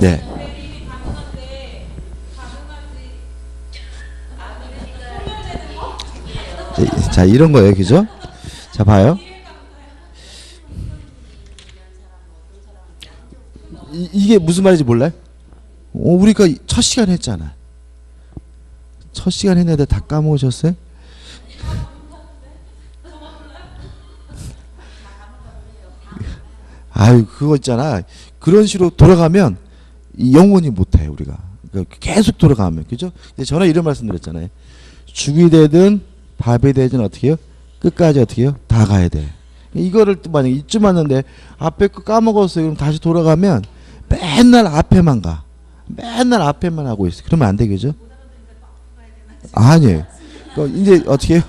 네. 자, 이런 거예요. 그죠? 자, 봐요. 이게 무슨 말인지 몰라요? 우리가 첫 시간 했잖아. 첫 시간 했는데 다 까먹으셨어요? 아유, 그거 있잖아. 그런 식으로 돌아가면 영원히 못해, 우리가. 그러니까 계속 돌아가면. 그죠? 저는 이런 말씀 드렸잖아요. 죽이 되든 밥이 되든 어떻게 해요? 끝까지 어떻게 해요? 다 가야 돼. 이거를 또 만약에 이쯤 왔는데 앞에 거 까먹었어요. 그럼 다시 돌아가면 맨날 앞에만 가. 맨날 앞에만 하고 있어. 그러면 안 되겠죠? 아니에요. 그러니까 이제 어떻게 해요?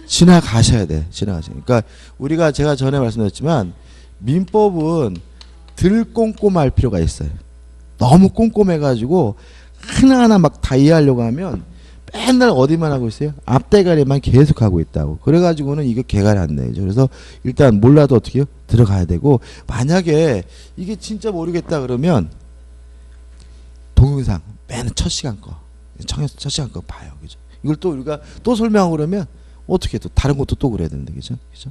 지나가셔야 돼. 지나가셔야 돼. 그러니까 우리가 제가 전에 말씀드렸지만 민법은 덜 꼼꼼할 필요가 있어요. 너무 꼼꼼해가지고 하나하나 막 다 이해하려고 하면 맨날 어디만 하고 있어요? 앞대가리만 계속 하고 있다고. 그래가지고는 이거 개가 안 내죠. 그래서 일단 몰라도 어떻게 해요? 들어가야 되고, 만약에 이게 진짜 모르겠다 그러면 동영상 맨 첫 시간 거, 첫 시간 거 봐요. 그죠? 이걸 또 우리가 또 설명하고 그러면 어떻게 또 다른 것도 또 그래야 되는데, 그죠? 그죠?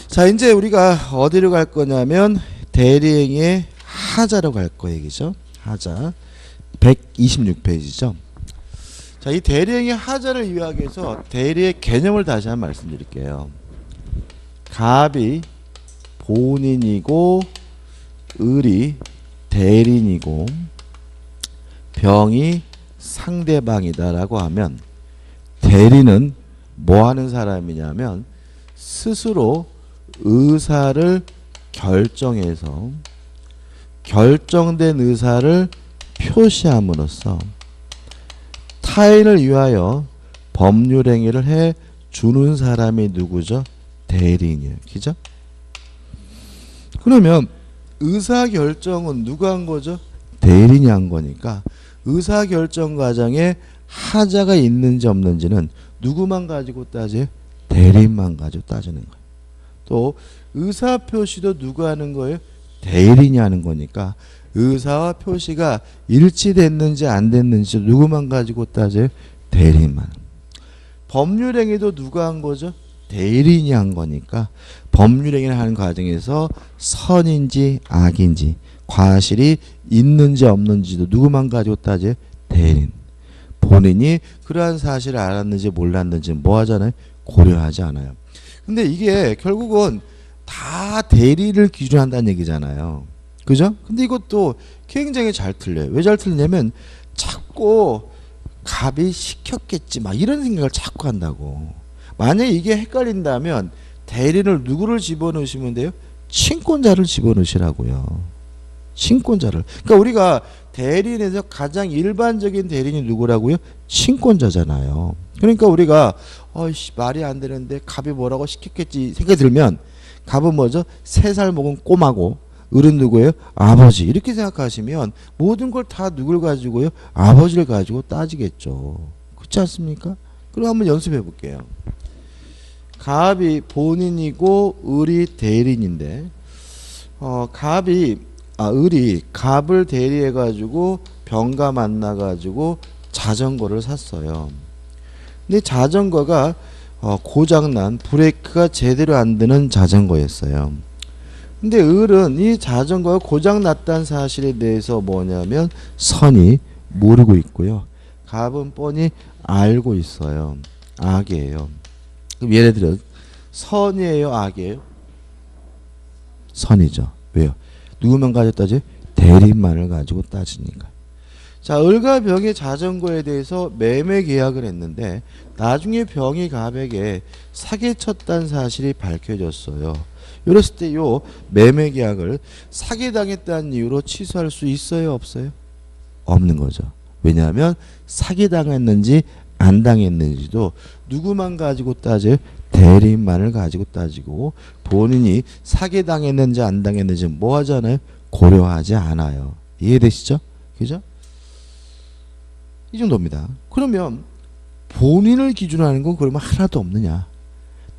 자, 이제 우리가 어디로 갈 거냐면 대리행의 하자로 갈 거예요. 그죠? 하자. 126페이지죠. 자, 이 대리행의 하자를 이해하기 위해서 대리의 개념을 다시 한번 말씀드릴게요. 갑이 본인이고 을이 대리인이고 병이 상대방이다라고 하면 대리는 뭐 하는 사람이냐면 스스로 의사를 결정해서 결정된 의사를 표시함으로써 타인을 위하여 법률 행위를 해 주는 사람이 누구죠? 대리인이에요. 그죠? 그러면 의사결정은 누가 한 거죠? 대리인이 한 거니까 의사결정 과정에 하자가 있는지 없는지는 누구만 가지고 따져요? 대리인만 가지고 따지는 거예요. 또 의사표시도 누가 하는 거예요? 대리인이 하는 거니까 의사와 표시가 일치됐는지 안 됐는지 누구만 가지고 따져요? 대리인만. 법률행위도 누가 한 거죠? 대리인이 한 거니까 법률행위를 하는 과정에서 선인지 악인지 과실이 있는지 없는지도 누구만 가지고 따져요? 대리인. 본인이 그러한 사실을 알았는지 몰랐는지 뭐 하잖아요? 고려하지 않아요. 근데 이게 결국은 다 대리를 기준한다는 얘기잖아요. 그죠? 근데 이것도 굉장히 잘 틀려요. 왜 잘 틀리냐면 자꾸 갑이 시켰겠지 막 이런 생각을 자꾸 한다고. 만약에 이게 헷갈린다면 대리를 누구를 집어넣으시면 돼요? 친권자를 집어넣으시라고요. 친권자를. 그러니까 우리가 대리인에서 가장 일반적인 대리인이 누구라고요? 친권자잖아요. 그러니까 우리가 말이 안 되는데 갑이 뭐라고 시켰겠지 생각이 들면 갑은 뭐죠? 3살 먹은 꼬마고 을은 누구예요? 아버지. 이렇게 생각하시면 모든 걸 다 누굴 가지고요? 아버지를 가지고 따지겠죠. 그렇지 않습니까? 그럼 한번 연습해 볼게요. 갑이 본인이고 을이 대리인인데 을이 갑을 대리해 가지고 병과 만나 가지고 자전거를 샀어요. 근데 자전거가 고장난 브레이크가 제대로 안 되는 자전거였어요. 근데 을은 이 자전거가 고장났다는 사실에 대해서 뭐냐면 선이 모르고 있고요. 갑은 뻔히 알고 있어요. 악이에요. 그럼 예를 들어 선이에요? 악이에요? 선이죠. 왜요? 누구만 가지고 따져요? 대리인만을 가지고 따지니까. 자, 을과 병이 자전거에 대해서 매매 계약을 했는데 나중에 병이 갑에게 사기쳤다는 사실이 밝혀졌어요. 이랬을 때 요 매매 계약을 사기당했다는 이유로 취소할 수 있어요? 없어요? 없는 거죠. 왜냐하면 사기당했는지 안 당했는지도 누구만 가지고 따져요? 대리인만을 가지고 따지고 본인이 사기당했는지 안 당했는지 뭐 하잖아요? 고려하지 않아요. 이해되시죠? 그죠? 이 정도입니다. 그러면 본인을 기준으로 하는 건 그러면 하나도 없느냐?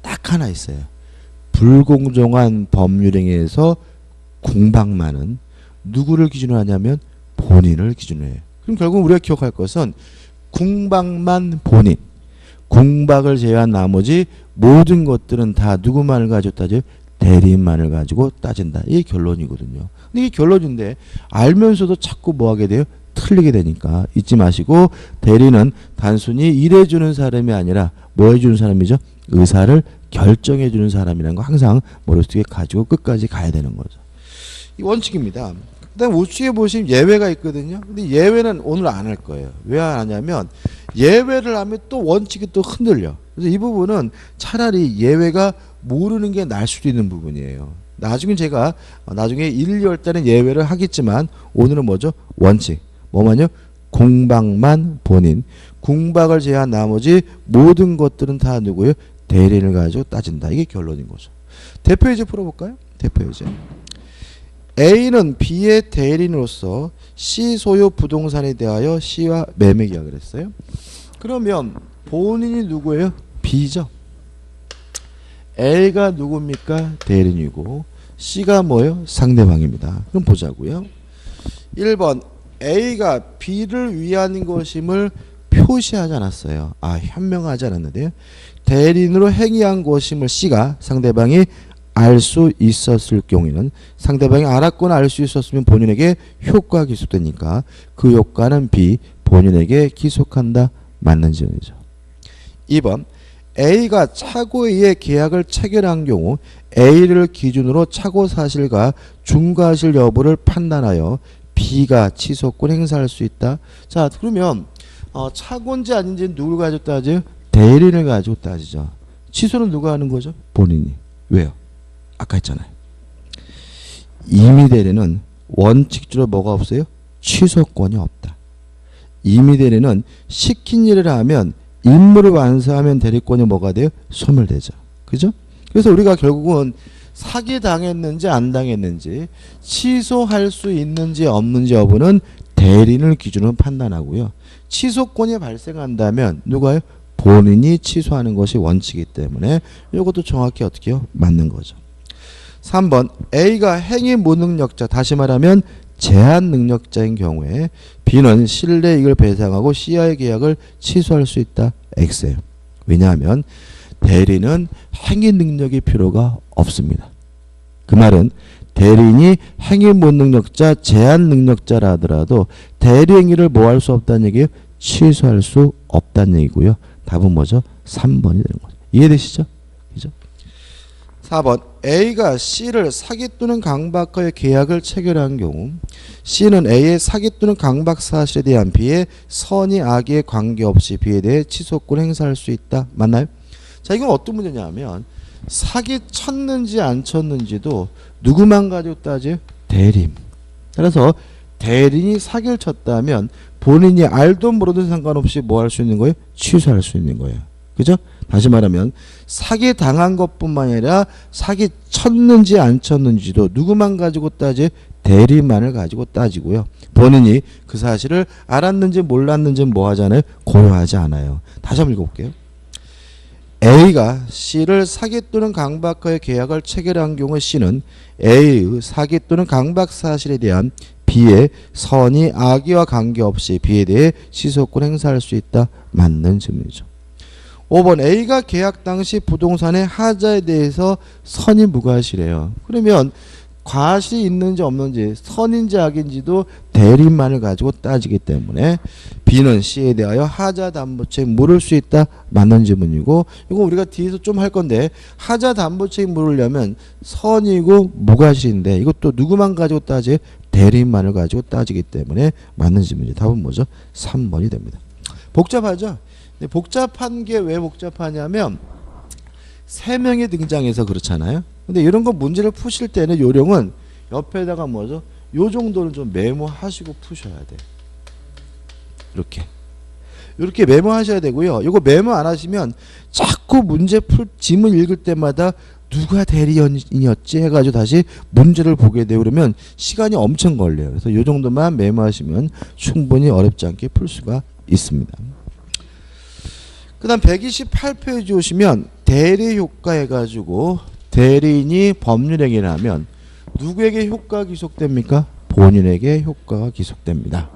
딱 하나 있어요. 불공정한 법률행위에서 궁박만은 누구를 기준으로 하냐면 본인을 기준으로 해요. 그럼 결국 우리가 기억할 것은 궁박만 본인, 궁박을 제외한 나머지 모든 것들은 다 누구만을 가지고 따져요? 대리인만을 가지고 따진다. 이게 결론이거든요. 근데 이게 결론인데 알면서도 자꾸 뭐 하게 돼요? 틀리게 되니까 잊지 마시고 대리는 단순히 일해주는 사람이 아니라 뭐 해주는 사람이죠? 의사를 결정해주는 사람이라는 거 항상 머릿속에 가지고 끝까지 가야 되는 거죠. 이 원칙입니다. 그다음 우측에 보시면 예외가 있거든요. 근데 예외는 오늘 안 할 거예요. 왜 안 하냐면 예외를 하면 또 원칙이 또 흔들려. 그래서 이 부분은 차라리 예외가 모르는 게 나을 수도 있는 부분이에요. 나중에 제가 나중에 1, 2월 때는 예외를 하겠지만 오늘은 뭐죠? 원칙. 뭐만요? 궁박만 본인. 궁박을 제외한 나머지 모든 것들은 다 누구예요? 대리인을 가지고 따진다. 이게 결론인 거죠. 대표 예제 풀어볼까요? 대표 예제. A는 B의 대리인으로서 C 소유 부동산에 대하여 C와 매매 계약을 했어요. 그러면 본인이 누구예요? B죠. A가 누굽니까? 대리인이고 C가 뭐예요? 상대방입니다. 그럼 보자고요. 1번 A가 B를 위한 것임을 표시하지 않았어요. 현명하지 않았는데요. 대리인으로 행위한 것임을 C가 상대방이 알 수 있었을 경우에는 상대방이 알았거나 알 수 있었으면 본인에게 효과가 기속되니까 그 효과는 B 본인에게 기속한다. 맞는 지점이죠. 2번 A가 차고에 의해 계약을 체결한 경우 A를 기준으로 차고 사실과 중과실 여부를 판단하여 B가 취소권 행사할 수 있다. 자 그러면 차고인지 아닌지 누굴 가지고 따져요? 대리인을 가지고 따지죠. 취소는 누가 하는 거죠? 본인이. 왜요? 아까 했잖아요. 임의 대리는 원칙적으로 뭐가 없어요? 취소권이 없다. 임의 대리는 시킨 일을 하면 임무를 완수하면 대리권이 뭐가 돼요? 소멸되죠. 그죠? 그래서 우리가 결국은 사기 당했는지 안 당했는지 취소할 수 있는지 없는지 여부는 대리인을 기준으로 판단하고요. 취소권이 발생한다면 누가요? 본인이 취소하는 것이 원칙이기 때문에 이것도 정확히 어떻게 해요? 맞는 거죠. 3번 A가 행위 무능력자, 다시 말하면 제한 능력자인 경우에 B는 실내이익을 배상하고 C와의 계약을 취소할 수 있다. X예요. 왜냐하면 대리는 행위 능력이 필요가 없습니다. 그 말은 대리인이 행위 무능력자, 제한 능력자라 하더라도 대리 행위를 뭐 할 수 없다는 얘기예요? 취소할 수 없다는 얘기고요. 답은 뭐죠? 3번이 되는 거죠. 이해되시죠? 그죠? 4번 A가 C를 사기 또는 강박하여 계약을 체결한 경우 C는 A의 사기 또는 강박 사실에 대한 B의 선의 악의에 관계없이 B에 대해 취소권 행사할 수 있다. 맞나요? 자 이건 어떤 문제냐면 사기 쳤는지 안 쳤는지도 누구만 가지고 따져요? 대리인. 따라서 대리인이 사기를 쳤다면 본인이 알든 모르든 상관없이 뭐 할 수 있는 거예요? 취소할 수 있는 거예요. 그죠? 다시 말하면 사기 당한 것뿐만 아니라 사기 쳤는지 안 쳤는지도 누구만 가지고 따져요? 대리인만을 가지고 따지고요. 본인이 그 사실을 알았는지 몰랐는지 뭐 하잖아요? 고려하지 않아요. 다시 한번 읽어볼게요. A가 C를 사기 또는 강박하여 계약을 체결한 경우 C는 A의 사기 또는 강박 사실에 대한 B의 선의 악의와 관계없이 B에 대해 취소권 행사할 수 있다. 맞는 질문이죠. 5번 A가 계약 당시 부동산의 하자에 대해서 선의 무과실이에요. 그러면 과실이 있는지 없는지 선인지 악인지도 대리인만을 가지고 따지기 때문에 B는 C에 대하여 하자 담보책 물을 수 있다. 맞는 질문이고 이거 우리가 뒤에서 좀 할 건데 하자 담보책 물으려면 선이고 무과실인데 이것도 누구만 가지고 따져요? 대리인만을 가지고 따지기 때문에 맞는 질문이죠. 답은 뭐죠? 3번이 됩니다. 복잡하죠? 근데 복잡한 게 왜 복잡하냐면 3명이 등장해서 그렇잖아요. 근데 이런 거 문제를 푸실 때는 요령은 옆에다가 뭐죠? 요 정도는 좀 메모하시고 푸셔야 돼. 이렇게 메모하셔야 되고요. 이거 메모 안 하시면 자꾸 문제 지문 읽을 때마다 누가 대리인이었지 해가지고 다시 문제를 보게 되고 그러면 시간이 엄청 걸려요. 그래서 이 정도만 메모하시면 충분히 어렵지 않게 풀 수가 있습니다. 그 다음 128페이지 오시면 대리 효과 해가지고 대리인이 법률행위를 하면 누구에게 효과가 기속됩니까? 본인에게 효과가 기속됩니다.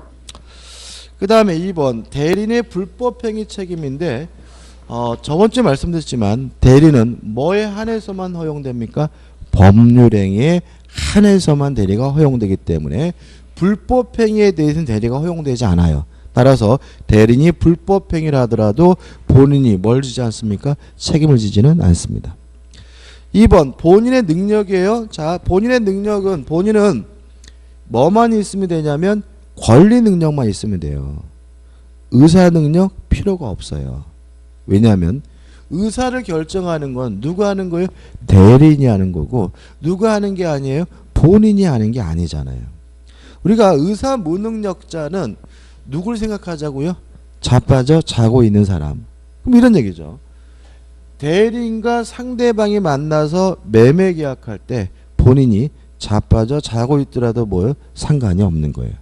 그 다음에 2번 대리인의 불법행위 책임인데 저번주에 말씀드렸지만 대리는 뭐에 한해서만 허용됩니까? 법률행위에 한해서만 대리가 허용되기 때문에 불법행위에 대해서는 대리가 허용되지 않아요. 따라서 대리인이 불법행위를 하더라도 본인이 뭘 지지 않습니까? 책임을 지지는 않습니다. 2번 본인의 능력이에요. 자, 본인의 능력은 본인은 뭐만 있으면 되냐면 권리 능력만 있으면 돼요. 의사 능력 필요가 없어요. 왜냐하면 의사를 결정하는 건 누가 하는 거예요? 대리인이 하는 거고 누가 하는 게 아니에요? 본인이 하는 게 아니잖아요. 우리가 의사 무능력자는 누굴 생각하자고요? 자빠져 자고 있는 사람. 그럼 이런 얘기죠. 대리인과 상대방이 만나서 매매 계약할 때 본인이 자빠져 자고 있더라도 뭐요? 상관이 없는 거예요.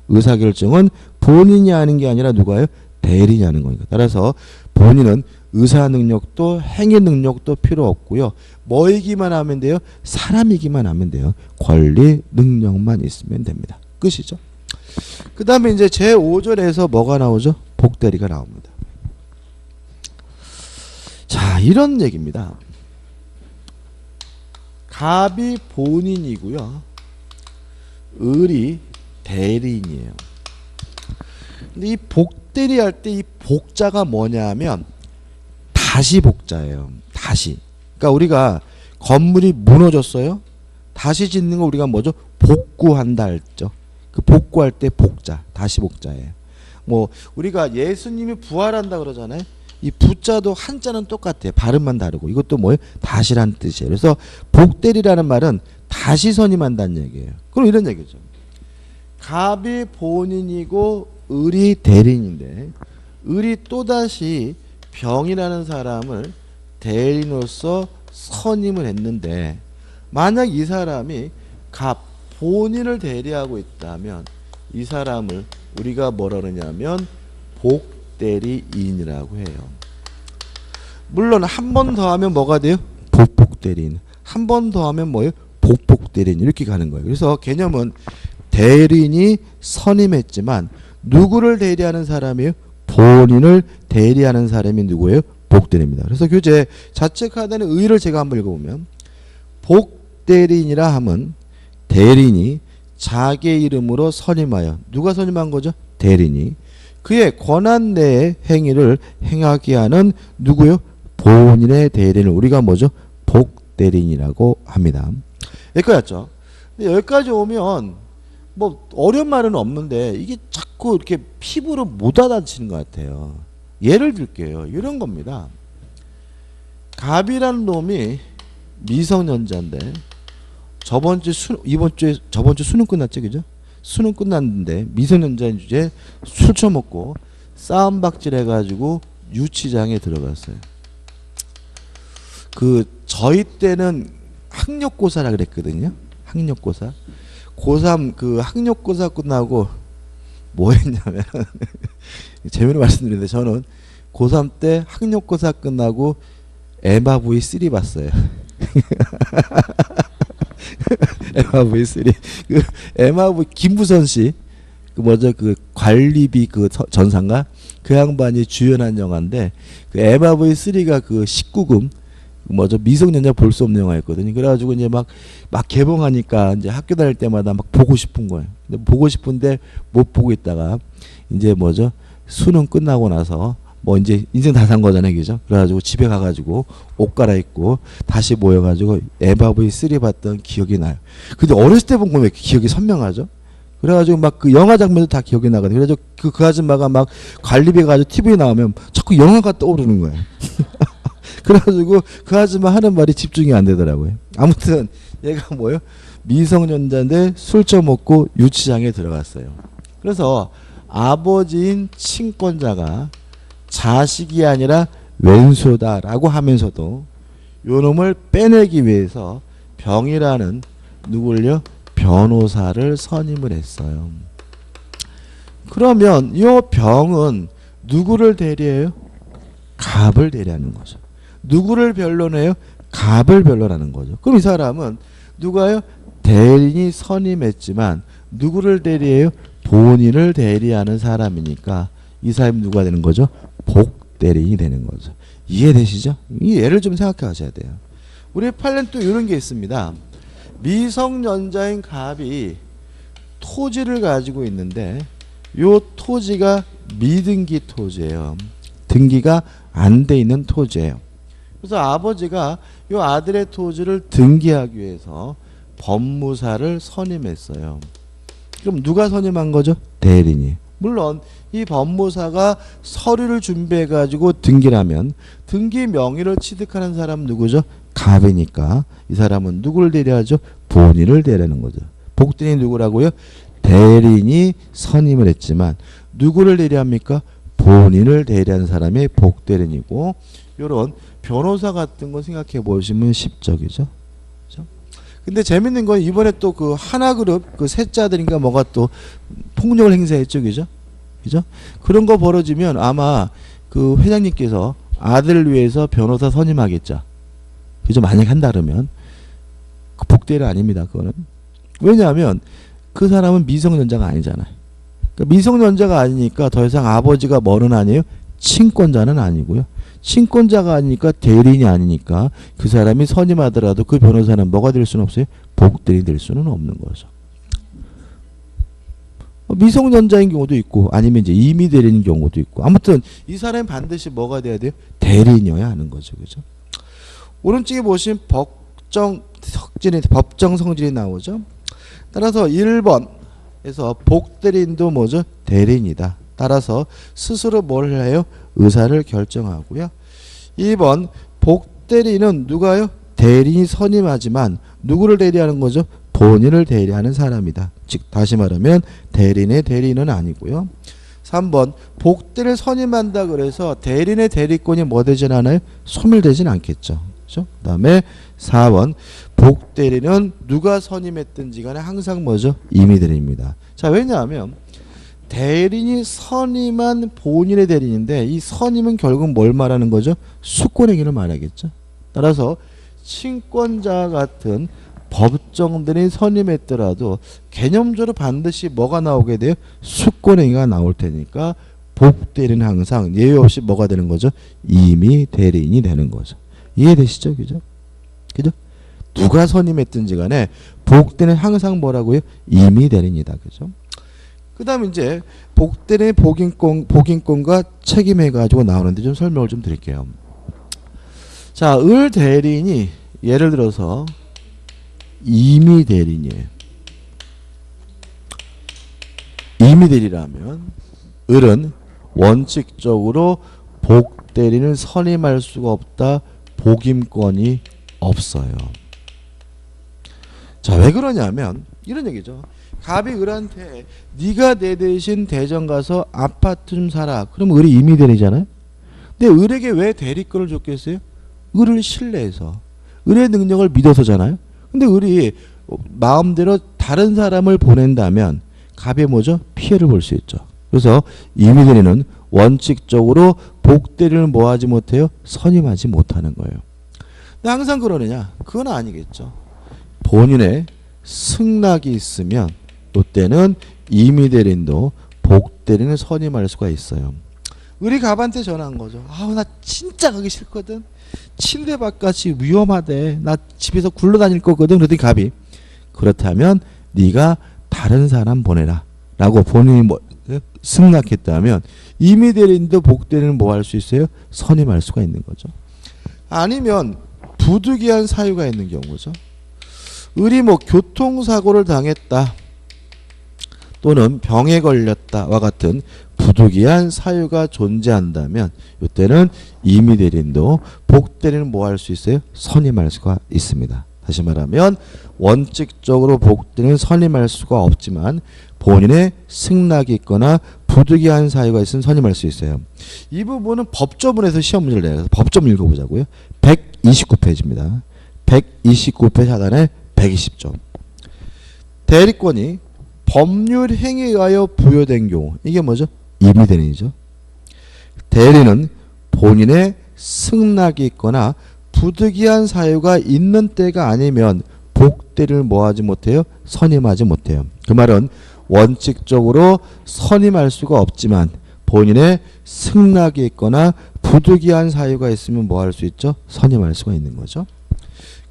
의사결정은 본인이 하는 게 아니라 누가요? 대리인이 하는 거니까. 따라서 본인은 의사 능력도 행위 능력도 필요 없고요. 뭐이기만 하면 돼요? 사람이기만 하면 돼요. 권리 능력만 있으면 됩니다. 끝이죠. 그 다음에 이제 제5절에서 뭐가 나오죠? 복대리가 나옵니다. 자, 이런 얘기입니다. 갑이 본인이고요. 을이 대리인이에요. 근데 이 복대리 할 때 이 복자가 뭐냐면 다시 복자예요. 다시. 그러니까 우리가 건물이 무너졌어요. 다시 짓는 거 우리가 뭐죠? 복구한다 했죠. 그 복구할 때 복자, 다시 복자예요. 뭐 우리가 예수님이 부활한다 그러잖아요. 이 부자도 한자는 똑같아요. 발음만 다르고 이것도 뭐예요? 다시란 뜻이에요. 그래서 복대리라는 말은 다시 선임한다는 얘기예요. 그럼 이런 얘기죠. 갑이 본인이고 을이 대리인인데 을이 또다시 병이라는 사람을 대리인으로서 선임을 했는데 만약 이 사람이 갑 본인을 대리하고 있다면 이 사람을 우리가 뭐라 그러냐면 복대리인이라고 해요. 물론 한 번 더 하면 뭐가 돼요? 복복대리인. 한 번 더 하면 뭐예요? 복복대리인. 이렇게 가는 거예요. 그래서 개념은 대리인이 선임했지만 누구를 대리하는 사람이에요? 본인을 대리하는 사람이 누구예요? 복대리입니다. 그래서 교재 자체 카드는 의를 제가 한번 읽어보면 복대리인이라 함은 대리인이 자기 이름으로 선임하여 누가 선임한 거죠? 대리인이 그의 권한 내의 행위를 행하게 하는 누구요? 본인의 대리인을 우리가 뭐죠? 복대리인이라고 합니다. 여기까지였죠. 여기까지 오면 뭐 어려운 말은 없는데 이게 자꾸 이렇게 피부로 못 알아듣는 것 같아요. 예를 들게요. 이런 겁니다. 갑이라는 놈이 미성년자인데 저번 주 수능 끝났죠, 그죠? 수능 끝났는데 미성년자인 주제에 술 처먹고 싸움박질 해가지고 유치장에 들어갔어요. 그 저희 때는 학력고사라 그랬거든요. 학력고사. 고3 그 학력고사 끝나고 뭐 했냐면 재미로 말씀드리는데 저는 고3 때 학력고사 끝나고 MRV3 봤어요. MRV3 그 MRV 김부선 씨 그 뭐죠 그 관리비 그 전상가 그 양반이 주연한 영화인데 그 MRV3가 그 19금 뭐죠 미성년자 볼 수 없는 영화였거든요. 그래가지고 이제 막 개봉하니까 이제 학교 다닐 때마다 막 보고 싶은 거예요. 근데 보고 싶은데 못 보고 있다가 이제 뭐죠 수능 끝나고 나서 뭐 이제 인생 다 산 거잖아요, 그죠? 그래가지고 집에 가가지고 옷 갈아입고 다시 모여가지고 MRV3 봤던 기억이 나요. 근데 어렸을 때 본 거 왜 이렇게 기억이 선명하죠? 그래가지고 막 그 영화 장면도 다 기억이 나거든요. 그래가지고 그 아줌마가 막 관리비 가지고 TV에 나오면 자꾸 영화가 떠오르는 거예요. 그래가지고 그 아줌마 하는 말이 집중이 안 되더라고요. 아무튼 얘가 뭐예요? 미성년자인데 술 처먹고 유치장에 들어갔어요. 그래서 아버지인 친권자가 자식이 아니라 왼수다라고 하면서도 요놈을 빼내기 위해서 병이라는 누굴요? 변호사를 선임을 했어요. 그러면 이 병은 누구를 대리해요? 갑을 대리하는 거죠. 누구를 변론해요? 갑을 변론하는 거죠. 그럼 이 사람은 누가요? 대리인이 선임했지만 누구를 대리해요? 본인을 대리하는 사람이니까 이 사람이 누가 되는 거죠? 복대리인이 되는 거죠. 이해되시죠? 이 예를 좀 생각해 하셔야 돼요. 우리 판례는 또 이런 게 있습니다. 미성년자인 갑이 토지를 가지고 있는데 요 토지가 미등기 토지예요. 등기가 안 돼 있는 토지예요. 그래서 아버지가 요 아들의 토지를 등기하기 위해서 법무사를 선임했어요. 그럼 누가 선임한 거죠? 대리인이. 물론 이 법무사가 서류를 준비해 가지고 등기를 하면 등기 명의를 취득하는 사람은 누구죠? 갑이니까 이 사람은 누구를 대리하죠? 본인을 대리하는 거죠. 복대리인이 누구라고요? 대리인이 선임을 했지만 누구를 대리합니까? 본인을 대리하는 사람이 복대리인이고, 요런 변호사 같은 거 생각해 보시면 쉽적이죠. 그죠? 근데 재밌는 건 이번에 또 그 하나그룹 그 셋째 아들인가 뭐가 또 폭력을 행사했죠. 그죠? 그죠? 그런 거 벌어지면 아마 그 회장님께서 아들을 위해서 변호사 선임하겠죠. 그죠? 만약 한다 그러면 그 복대리 아닙니다. 그거는. 왜냐하면 그 사람은 미성년자가 아니잖아요. 그러니까 미성년자가 아니니까 더 이상 아버지가 뭐는 아니에요? 친권자는 아니고요. 친권자가 아니니까 대리인이 아니니까 그 사람이 선임하더라도 그 변호사는 뭐가 될 수는 없어요? 복대리인이 될 수는 없는 거죠. 미성년자인 경우도 있고 아니면 이제 이미 대리인 경우도 있고, 아무튼 이 사람이 반드시 뭐가 돼야 돼요? 대리인이어야 하는 거죠. 그죠? 오른쪽에 보시면 법정 성질이 나오죠. 따라서 1번에서 복대리인도 뭐죠? 대리인이다. 따라서 스스로 뭘 해요? 의사를 결정하고요. 2번 복대리인은 누가요? 대리인이 선임하지만 누구를 대리하는 거죠? 본인을 대리하는 사람이다. 즉 다시 말하면 대리인의 대리인은 아니고요. 3번 복대리를 선임한다 그래서 대리인의 대리권이 뭐 되진 않아요? 소멸되진 않겠죠. 그렇죠? 그다음에 4번 복대리는 누가 선임했든지 간에 항상 뭐죠? 임의대리입니다. 자, 왜냐하면 대리인이 선임한 본인의 대리인인데 이 선임은 결국 뭘 말하는 거죠? 수권행위를 말하겠죠. 따라서 친권자 같은 법정들이 선임했더라도 개념적으로 반드시 뭐가 나오게 돼요? 수권행위가 나올 테니까 복대리는 항상 예외 없이 뭐가 되는 거죠? 임의대리인이 되는 거죠. 이해되시죠? 그죠? 그죠? 누가 선임했든지 간에 복대리는 항상 뭐라고요? 임의대리인이다. 그죠? 그 다음에 이제 복대리의 복인권과 책임해가지고 나오는데 좀 설명을 좀 드릴게요. 자, 을 대리인이 예를 들어서 임의대리인이에요. 임의대리라면 을은 원칙적으로 복대리인을 선임할 수가 없다. 복임권이 없어요. 자, 왜 그러냐면 이런 얘기죠. 갑이 을한테 네가 내 대신 대전 가서 아파트 좀 사라. 그럼 을이 임의대리잖아요. 근데 을에게 왜 대리권을 줬겠어요? 을을 신뢰해서 을의 능력을 믿어서잖아요. 근데 을이 마음대로 다른 사람을 보낸다면 갑이 뭐죠? 피해를 볼 수 있죠. 그래서 임의대리는 원칙적으로 복대리를 뭐하지 못해요? 선임하지 못하는 거예요. 근데 항상 그러느냐? 그건 아니겠죠. 본인의 승낙이 있으면 이때는 임의대리인도 복대리는 선임할 수가 있어요. 을이 갑한테 전화한 거죠. 아우 나 진짜 가기 싫거든. 침대 바깥이 위험하대. 나 집에서 굴러다닐 거거든. 그랬더니 갑이 그렇다면 네가 다른 사람 보내라 라고 본인이 뭐 승낙했다면 임의대리인도 복대리는 뭐 할 수 있어요? 선임할 수가 있는 거죠. 아니면 부득이한 사유가 있는 경우죠. 을이 뭐 교통사고를 당했다 또는 병에 걸렸다와 같은 부득이한 사유가 존재한다면 이때는 임의대리인도 복대리는 뭐 할 수 있어요? 선임할 수가 있습니다. 다시 말하면 원칙적으로 복대리는 선임할 수가 없지만 본인의 승낙이 있거나 부득이한 사유가 있으면 선임할 수 있어요. 이 부분은 법조문에서 시험 문제를 내서 법조문 읽어보자고요. 129페이지입니다. 129페이지 하단에 120점. 대리권이 법률 행위에 의하여 부여된 경우 이게 뭐죠? 임의대리인이죠. 대리는 본인의 승낙이 있거나 부득이한 사유가 있는 때가 아니면 복대리인을 뭐하지 못해요? 선임하지 못해요. 그 말은 원칙적으로 선임할 수가 없지만 본인의 승낙이 있거나 부득이한 사유가 있으면 뭐 할 수 있죠? 선임할 수가 있는 거죠.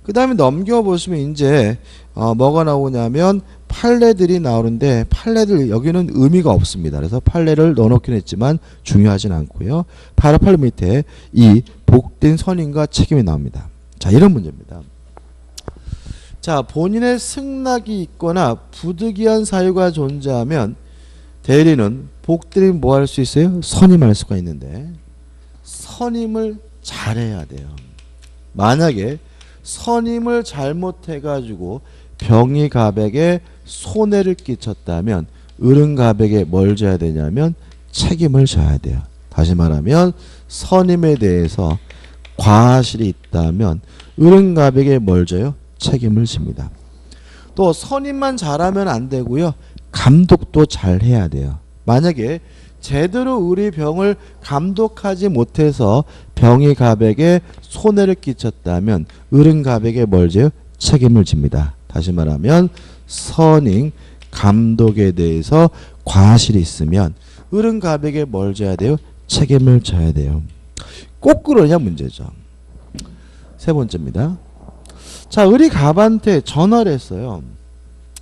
그 다음에 넘겨보시면 이제 뭐가 나오냐면 판례들이 나오는데 판례들 여기는 의미가 없습니다. 그래서 판례를 넣어놓긴 했지만 중요하진 않고요. 바로 판례 밑에 이 복된 선임과 책임이 나옵니다. 자, 이런 문제입니다. 자, 본인의 승낙이 있거나 부득이한 사유가 존재하면 대리는 복대리는 뭐 할 수 있어요? 선임할 수가 있는데 선임을 잘해야 돼요. 만약에 선임을 잘못해가지고 병이갑에게 손해를 끼쳤다면 을은갑에게 뭘 져야 되냐면 책임을 져야 돼요. 다시 말하면 선임에 대해서 과실이 있다면 을은갑에게 뭘 져요? 책임을 집니다. 또 선임만 잘하면 안 되고요. 감독도 잘 해야 돼요. 만약에 제대로 우리 병을 감독하지 못해서 병이갑에게 손해를 끼쳤다면 을은갑에게 뭘 져요? 책임을 집니다. 다시 말하면 선임, 감독에 대해서 과실이 있으면 을은갑에게 뭘 져야 돼요? 책임을 져야 돼요. 꼭 그러냐 문제죠. 세 번째입니다. 자, 을이 갑한테 전화를 했어요.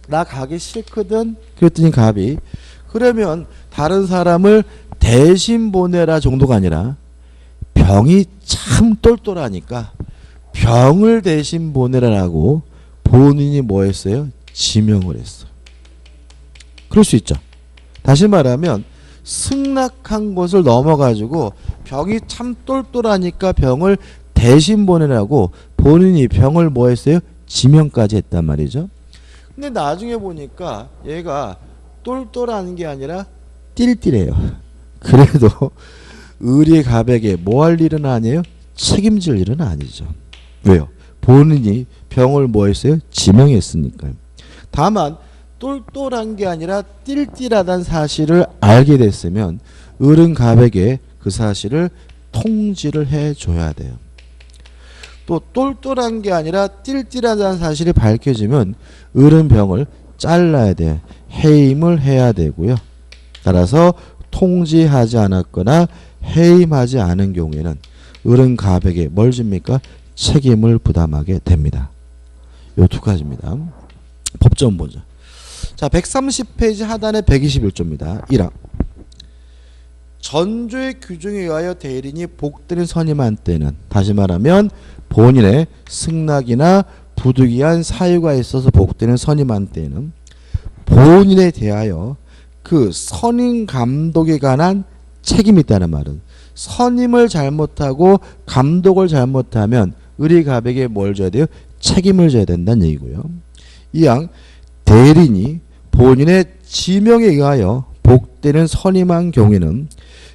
나 가기 싫거든. 그랬더니 갑이 그러면 다른 사람을 대신 보내라 정도가 아니라 병이 참 똘똘하니까 병을 대신 보내라라고 본인이 뭐 했어요? 지명을 했어요. 그럴 수 있죠. 다시 말하면 승낙한 것을 넘어가지고 병이 참 똘똘하니까 병을 대신 보내라고 본인이 병을 뭐 했어요? 지명까지 했단 말이죠. 근데 나중에 보니까 얘가 똘똘한 게 아니라 띨띨해요. 그래도 을이 갑에게 뭐 할 일은 아니에요? 책임질 일은 아니죠. 왜요? 본인이 병을 뭐 했어요? 지명했으니까요. 다만 똘똘한 게 아니라 띨띨하다는 사실을 알게 됐으면 을은 갑에게 그 사실을 통지를 해줘야 돼요. 또 똘똘한 게 아니라 띨띨하다는 사실이 밝혀지면 을은 병을 잘라야 돼요. 해임을 해야 되고요. 따라서 통지하지 않았거나 해임하지 않은 경우에는 을은 갑에게 뭘 줍니까? 책임을 부담하게 됩니다. 요 두 가지입니다. 법정 보죠. 자, 130페이지 하단에 121조입니다. 1항. 전조의 규정에 의하여 대리인이 복대리인 선임한 때는, 다시 말하면 본인의 승낙이나 부득이한 사유가 있어서 복대리인 선임한 때는 본인에 대하여 그 선임 감독에 관한 책임이 있다는 말은 선임을 잘못하고 감독을 잘못하면 을이 갑에게 뭘 줘야 돼요? 책임을 져야 된다는 얘기고요. 이항 대리인이 본인의 지명에 의하여 복대리인 선임한 경우에는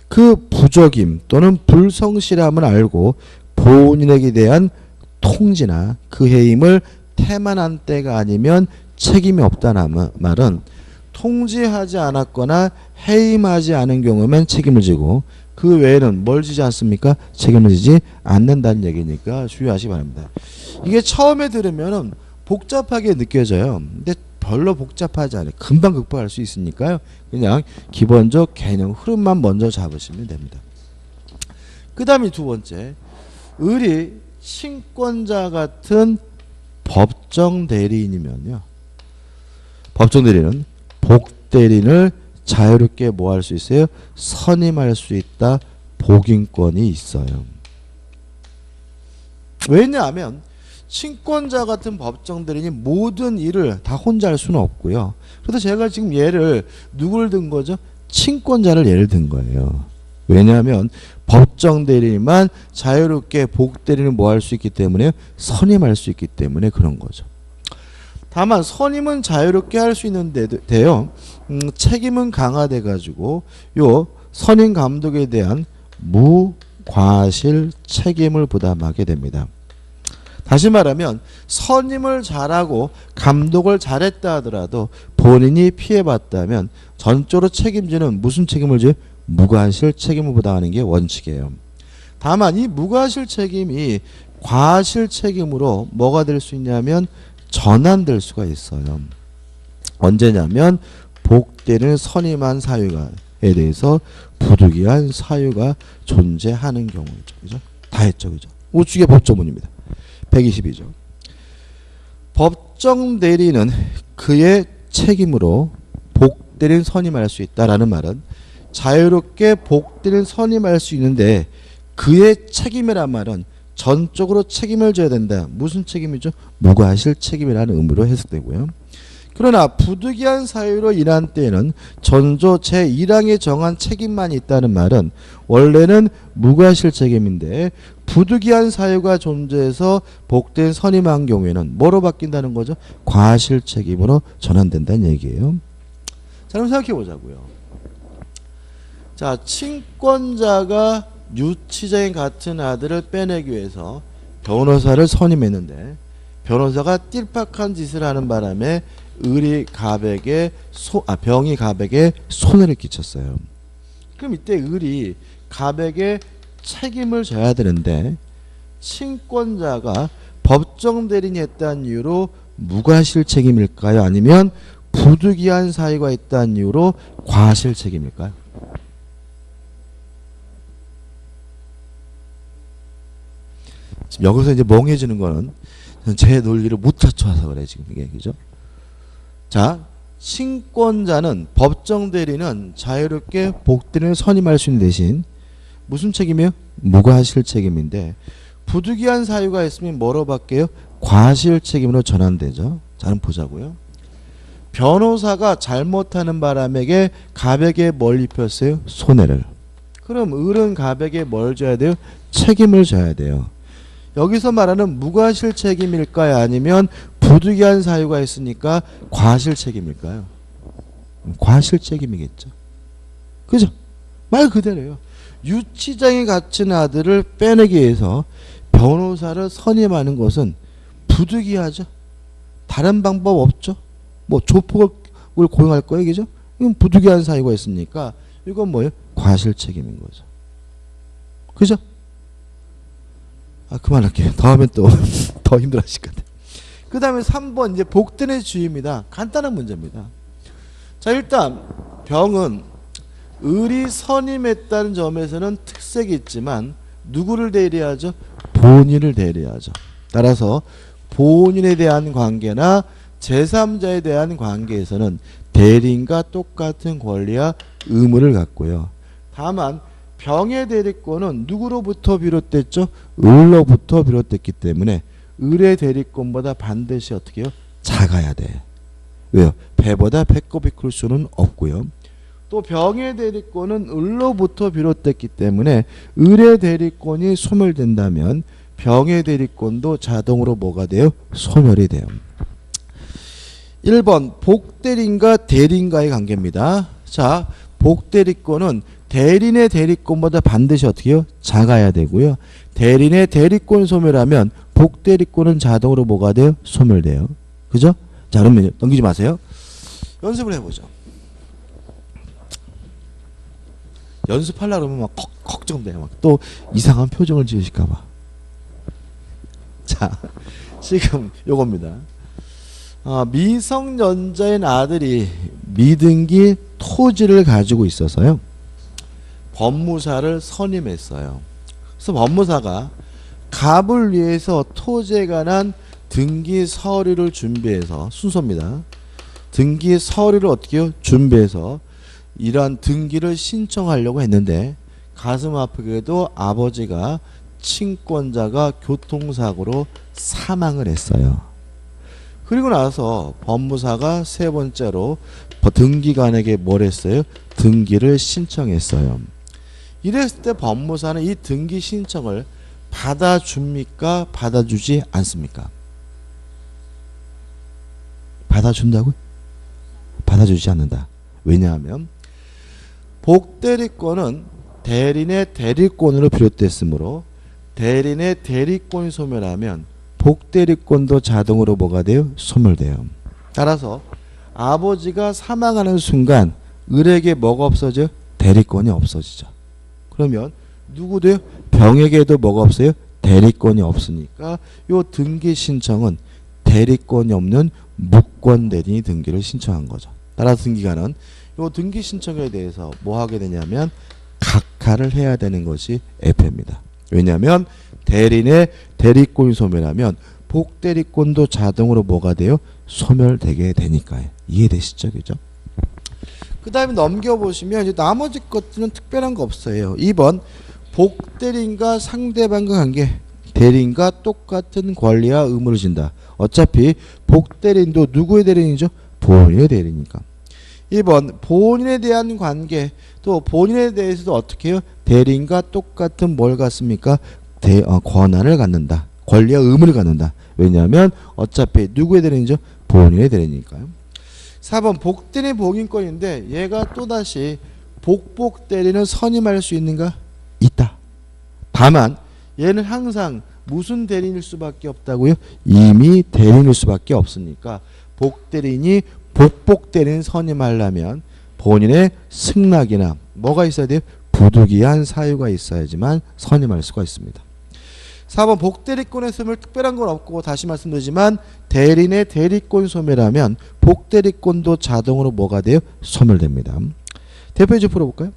그 부적임 또는 불성실함을 알고 본인에게 대한 통지나 그 해임을 태만한 때가 아니면 책임이 없다는 말은 통지하지 않았거나 해임하지 않은 경우면 책임을 지고 그 외에는 뭘 지지 않습니까? 책임을 지지 않는다는 얘기니까 주의하시기 바랍니다. 이게 처음에 들으면 복잡하게 느껴져요. 근데 별로 복잡하지 않아요. 금방 극복할 수 있으니까요. 그냥 기본적 개념 흐름만 먼저 잡으시면 됩니다. 그 다음에 두 번째, 을이 친권자 같은 법정 대리인이면요. 법정 대리인은 복대리인을 자유롭게 뭐 할 수 있어요? 선임할 수 있다. 복인권이 있어요. 왜냐하면 친권자 같은 법정 대리인이 모든 일을 다 혼자 할 수는 없고요. 그래서 제가 지금 예를 누구를 든 거죠? 친권자를 예를 든 거예요. 왜냐하면 법정 대리인만 자유롭게 복대리인을 뭐 할 수 있기 때문에 선임할 수 있기 때문에 그런 거죠. 다만 선임은 자유롭게 할 수 있는데요. 책임은 강화돼 가지고 요 선임 감독에 대한 무과실 책임을 부담하게 됩니다. 다시 말하면 선임을 잘하고 감독을 잘했다 하더라도 본인이 피해봤다면 전적으로 책임지는 무슨 책임을 져요? 무과실 책임을 부담하는 게 원칙이에요. 다만 이 무과실 책임이 과실 책임으로 뭐가 될 수 있냐면 전환될 수가 있어요. 언제냐면 복대를 선임한 사유에 대해서 부득이한 사유가 존재하는 경우죠. 그죠? 다 했죠. 그죠? 우측의 법조문입니다. 122조. 법정 대리는 그의 책임으로 복대를 선임할 수 있다라는 말은 자유롭게 복대를 선임할 수 있는데 그의 책임이란 말은 전적으로 책임을 져야 된다. 무슨 책임이죠? 무과실 책임이라는 의미로 해석되고요. 그러나 부득이한 사유로 인한 때에는 전조 제1항에 정한 책임만 있다는 말은 원래는 무과실 책임인데 부득이한 사유가 존재해서 복된 선임한 경우에는 뭐로 바뀐다는 거죠? 과실 책임으로 전환된다는 얘기예요. 자, 그럼 생각해 보자고요. 자, 친권자가 유치자인 같은 아들을 빼내기 위해서 변호사를 선임했는데 변호사가 띨팍한 짓을 하는 바람에 병이 갑에게 손해를 끼쳤어요. 그럼 이때 을이 갑에게 책임을 져야 되는데 친권자가 법정 대리인이 했다는 이유로 무과실 책임일까요? 아니면 부득이한 사유가 있다는 이유로 과실 책임일까요? 지금 여기서 이제 멍해지는 거는 제 논리를 못 갖춰서 그래 지금 이게 그죠? 자, 친권자는 법정 대리는 자유롭게 복대를 선임할 수 있는 대신 무슨 책임이요? 무과실 책임인데 부득이한 사유가 있으면 뭐로 바뀌어요? 과실 책임으로 전환되죠. 자, 그럼 보자고요. 변호사가 잘못하는 바람에 갑에게 뭘 입혔어요? 손해를. 그럼 을은 갑에게 뭘 져야 돼요? 책임을 져야 돼요. 여기서 말하는 무과실 책임일까요? 아니면 부득이한 사유가 있으니까 과실 책임일까요? 과실 책임이겠죠. 그죠? 말 그대로예요. 유치장이 갇힌 아들을 빼내기 위해서 변호사를 선임하는 것은 부득이하죠. 다른 방법 없죠. 뭐 조폭을 고용할 거예요. 그죠? 이건 부득이한 사유가 있으니까 이건 뭐예요? 과실 책임인 거죠. 그죠? 그만할게요. 다음에 또 더 힘들어 하실 것 같아요. 그 다음에 3번 이제 복된의 주의입니다. 간단한 문제입니다. 자, 일단 병은 을이 선임했다는 점에서는 특색이 있지만 누구를 대리하죠? 본인을 대리하죠. 따라서 본인에 대한 관계나 제3자에 대한 관계에서는 대리인과 똑같은 권리와 의무를 갖고요. 다만 병의 대리권은 누구로부터 비롯됐죠? 을로부터 비롯됐기 때문에 을의 대리권보다 반드시 어떻게 해요? 작아야 돼. 왜요? 배보다 배꼽이 클 수는 없고요. 또 병의 대리권은 을로부터 비롯됐기 때문에 을의 대리권이 소멸된다면 병의 대리권도 자동으로 뭐가 돼요? 소멸이 돼요. 1번 복대리인과 대리인과의 관계입니다. 자, 복대리권은 대리인의 대리권보다 반드시 어떻게 해요? 작아야 되고요. 대리인의 대리권 소멸하면 복대리권은 자동으로 뭐가 돼요? 소멸돼요. 그죠? 자, 그러면 넘기지 마세요. 연습을 해보죠. 연습하려고 그러면 막 걱정돼요. 막 또 이상한 표정을 지으실까봐. 자, 지금 요겁니다. 미성년자인 아들이 미등기 토지를 가지고 있어서요. 법무사를 선임했어요. 그래서 법무사가 갑을 위해서 토지에 관한 등기 서류를 준비해서 순서입니다. 등기 서류를 어떻게 해요? 준비해서 이러한 등기를 신청하려고 했는데 가슴 아프게도 아버지가 친권자가 교통사고로 사망을 했어요. 그리고 나서 법무사가 세 번째로 등기관에게 뭘 했어요? 등기를 신청했어요. 이랬을 때 법무사는 이 등기 신청을 받아줍니까? 받아주지 않습니까? 받아준다고요? 받아주지 않는다. 왜냐하면 복대리권은 대리인의 대리권으로 비롯됐으므로 대리인의 대리권이 소멸하면 복대리권도 자동으로 뭐가 돼요? 소멸돼요. 따라서 아버지가 사망하는 순간 을에게 뭐가 없어져요? 대리권이 없어지죠. 그러면 누구도요? 병에게도 뭐가 없어요? 대리권이 없으니까 요 등기 신청은 대리권이 없는 무권 대리인이 등기를 신청한 거죠. 따라서 등기관은 이 등기 신청에 대해서 뭐 하게 되냐면 각하를 해야 되는 것이 F입니다. 왜냐하면 대리인의 대리권이 소멸하면 복대리권도 자동으로 뭐가 돼요? 소멸되게 되니까요. 이해되시죠? 그죠? 그 다음에 넘겨보시면 이제 나머지 것들은 특별한 거 없어요. 2번 복대리인과 상대방과 관계. 대리인과 똑같은 권리와 의무를 진다. 어차피 복대리인도 누구의 대리인이죠? 본인의 대리니까. 2번 본인에 대한 관계. 또 본인에 대해서도 어떻게 해요? 대리인과 똑같은 뭘 갖습니까? 권한을 갖는다. 권리와 의무를 갖는다. 왜냐하면 어차피 누구의 대리인이죠? 본인의 대리니까요. 4번 복대리인 복인권인데 얘가 또다시 복대리인을 선임할 수 있는가? 있다. 다만 얘는 항상 무슨 대리인일 수밖에 없다고요? 이미 대리인일 수밖에 없으니까 복대리인이 복대리인 선임하려면 본인의 승낙이나 뭐가 있어야 돼요? 부득이한 사유가 있어야지만 선임할 수가 있습니다. 4번 복대리권의 소멸 특별한 건 없고 다시 말씀드리지만 대리인의 대리권 소멸하면 복대리권도 자동으로 뭐가 돼요? 소멸됩니다. 대표이제 풀어볼까요?